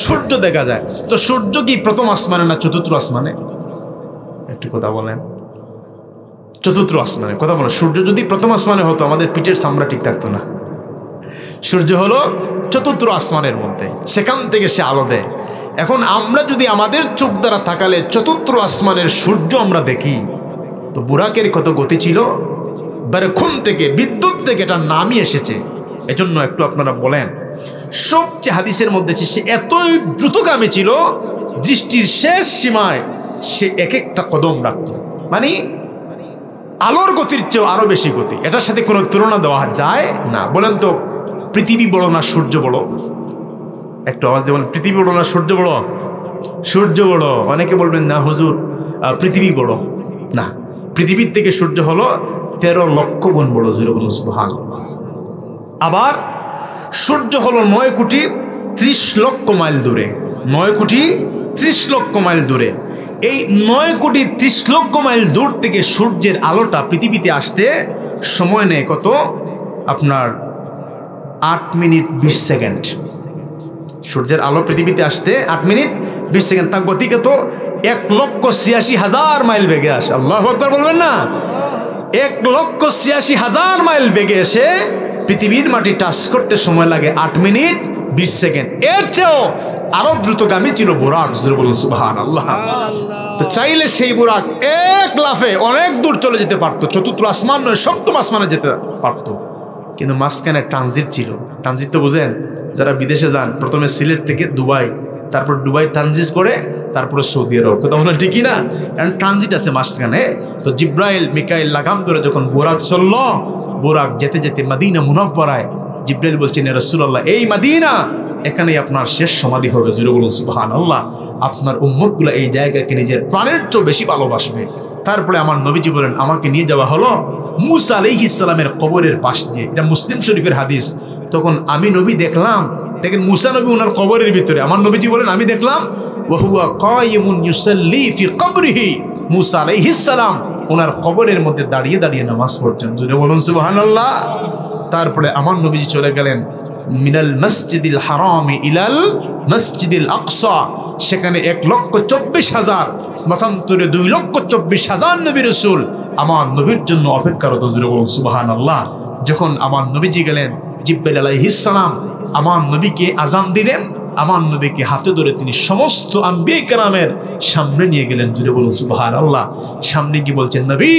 সূর্য দেখা যায়। তো সূর্য কি প্রথম আসমানে না চতুর্থ আসমানে? একটু কথা বলেন। চতুর্থ আসমানে। কথা বলেন। সূর্য যদি প্রথম আসমানে হতো, আমাদের পিঠের চামড়া ঠিক থাকতো না। সূর্য হলো চতুর্থ আসমানের মধ্যে, সেখান থেকে সে আলো দেয়। এখন আমরা যদি আমাদের চোখ দ্বারা তাকালে চতুর্থ আসমানের সূর্য আমরা দেখি, তো বুরাকের কত গতি ছিল, বেরক্ষণ থেকে, বিদ্যুৎ থেকে এটা নামই এসেছে। এজন্য একটু আপনারা বলেন, সবচেয়ে হাদিসের মধ্যে সে এতই দ্রুতগামী ছিল, দৃষ্টির শেষ সীমায় সে এক একটা কদম রাখত। মানে আলোর গতির চেয়েও আরো বেশি গতি। এটার সাথে কোনো তুলনা দেওয়া যায় না। বলেন তো, পৃথিবী বড় না সূর্য বড়? একটু আওয়াজ দিয়ে বলেন, পৃথিবী বড় না সূর্য বড়? সূর্য বড়। অনেকে বলবেন, না হুজুর, পৃথিবী বড়। না, পৃথিবীর থেকে সূর্য হলো 13 লক্ষ গুণ বড়। জোরে বলুন সুবহানাল্লাহ। আবার সূর্য হলো 9 কোটি 30 লক্ষ মাইল দূরে। 9 কোটি 30 লক্ষ মাইল দূরে। এই 9 কোটি 30 লক্ষ মাইল দূর থেকে সূর্যের আলোটা পৃথিবীতে আসতে সময় নেয় কত? আপনার 8 মিনিট 20 সেকেন্ড। সূর্যের আলো পৃথিবীতে আসতে 8 মিনিট 20 সেকেন্ড। তার গতি কত? 1,86,000 মাইল বেগে আসে। আল্লাহু আকবার বলবেন না? 1,86,000 মাইল বেগে এসে পৃথিবীর মাটি টাচ করতে সময় লাগে 8 মিনিট 20 সেকেন্ড। এর চেয়েও আরো দ্রুতগামী ছিল বুরাক। জোরে বলুন সুবহানাল্লাহ। তো চাইলে সেই বুরাক এক লাফে অনেক দূর চলে যেতে পারতো, চতুর্থ আসমান নয়, সপ্তম আসমানে যেতে পারতো। কিন্তু মাঝখানে ট্রানজিট ছিল। ট্রানজিট তো বুঝেন, যারা বিদেশে যান, প্রথমে সিলেট থেকে দুবাই, তারপর দুবাই ট্রানজিট করে তারপরে সৌদি আরব। কথা বলেন ঠিকই না? কারণ ট্রানজিট আছে মাঝখানে। তো জিব্রাইল মিকাইল লাগাম ধরে যখন বুরাক চলল, বুরাক যেতে যেতে মদিনা মুনাওয়ারায়, জিব্রাইল বলছেন, ইয়া রাসূলুল্লাহ, এই মদিনা, এখানেই আপনার শেষ সমাধি হবে। জোরে বলুন সুবহানাল্লাহ। আপনার উম্মতগুলো এই জায়গাকে নিজের প্রাণের চেয়ে বেশি ভালোবাসবে। তারপরে আমার নবীজি বলেন, আমাকে নিয়ে যাওয়া হলো মুসা আলাইহিস সালামের কবরের পাশ দিয়ে। এটা মুসলিম শরীফের হাদিস। তখন আমি নবী দেখলাম দেখেন মুসা নবী ওনার কবরের ভিতরে, আমার নবীজি বলেন আমি দেখলাম ওয়া হুয়া কায়িমুন ইউসাল্লি ফি কবরিহি, মুসা আলাইহিস সালাম ওনার কবরের মধ্যে দাঁড়িয়ে দাঁড়িয়ে নামাজ পড়ছেন। জোরে বলুন সুবহানাল্লাহ। তারপরে আমার নবীজি চলে গেলেন মিনাল মসজিদিল হারামি ইলাল মসজিদিল আকসা, সেখানে 1,24,000 মতান্তরে 2,24,000 নবী রাসূল আমার নবীর জন্য অপেক্ষারত। জোরে বলুন সুবহানাল্লাহ। যখন আমার নবীজি গেলেন, জিব্রাইল আলাইহিস সালাম আমার নবীকে আজান দিলেন, আমার নবীকে হাতে ধরে তিনি সমস্ত আম্বিয়া কেরামের সামনে নিয়ে গেলেন। জোরে বলুন সুবহানাল্লাহ। সামনে কি বলছেন, নবী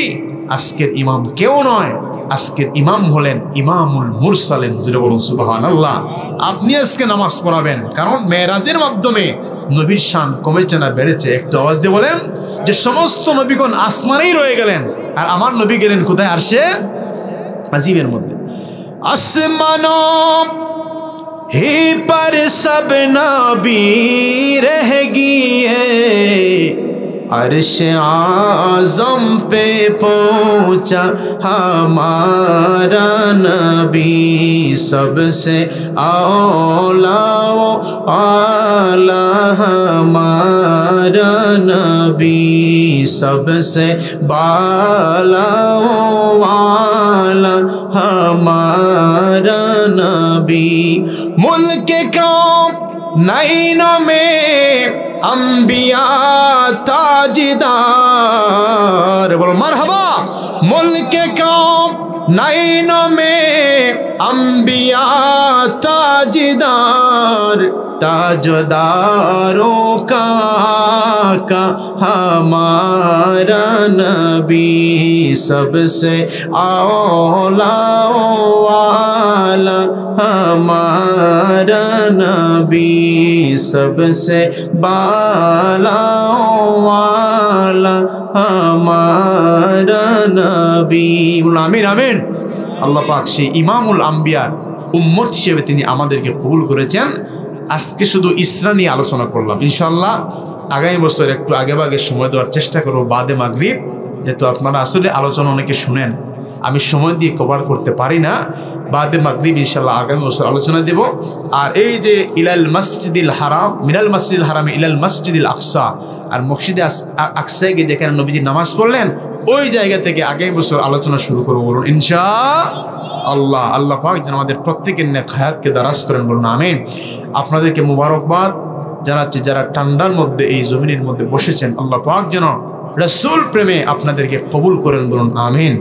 আজকের ইমাম কেউ নয়, আজকের ইমাম হলেন ইমামুল মুরসালিন। জোরে বলুন সুবহানাল্লাহ। আপনি আজকে নামাজ পড়াবেন, কারণ মেরাজের মাধ্যমে নবীর শান কমেছে না বেড়েছে? একটু আওয়াজ দিয়ে বলেন যে সমস্ত নবীগণ আসমানেই রয়ে গেলেন, আর আমার নবী গেলেন কোথায়? আরশে আজিমের মধ্যে। আসমানো ही पर सब नबी रह गए, अर्श आज़म पे पहुँचा हमारा नबी, सबसे औला आला हमारा नबी, सबसे बाला वाला हमारा नबी। मुल्क कौम नैनों में अंबिया ताजदार, बोलो मरहबा। मुल्क कौम नैनों में अंबिया ताजदार, ताजदारों का हमारा नबी, सबसे औला वाला हमारा नबी, सबसे बाला वाला हमारा नबी। आमीन आमीन। আল্লাহ পাক সেই ইমামুল আম্বিয়ার উম্মত হিসেবে তিনি আমাদেরকে কবুল করেছেন। আজকে শুধু ইসরা নিয়ে আলোচনা করলাম, ইনশাআল্লাহ আগামী বছর একটু আগে ভাগে সময় দেওয়ার চেষ্টা করব বাদে মাগরিব, যেহেতু আপনারা আসলে আলোচনা অনেকে শুনেন, আমি সময় দিয়ে কভার করতে পারি না। বাদে মাগরিব ইনশাআল্লাহ আগামী বছর আলোচনা দেব। আর এই যে ইলাল মসজিদিল হারাম, মিনাল মসজিদিল হারাম ইলাল মসজিদিল আকসা, আর মসজিদে আকসায় গিয়ে যেখানে নবীজি নামাজ পড়লেন, ওই জায়গা থেকে আগামী বছর আলোচনা শুরু করবো, বলুন ইনশাআল্লাহ। আল্লাহ পাক যেন আমাদের প্রত্যেকের নেক হায়াতকে দারাজ করেন, বলুন আমিন। আপনাদেরকে মুবারকবাদ জানাচ্ছি যারা ঠান্ডার মধ্যে এই জমিনের মধ্যে বসেছেন, আল্লাহ পাক যেন রাসূল প্রেমে আপনাদেরকে কবুল করেন, বলুন আমিন।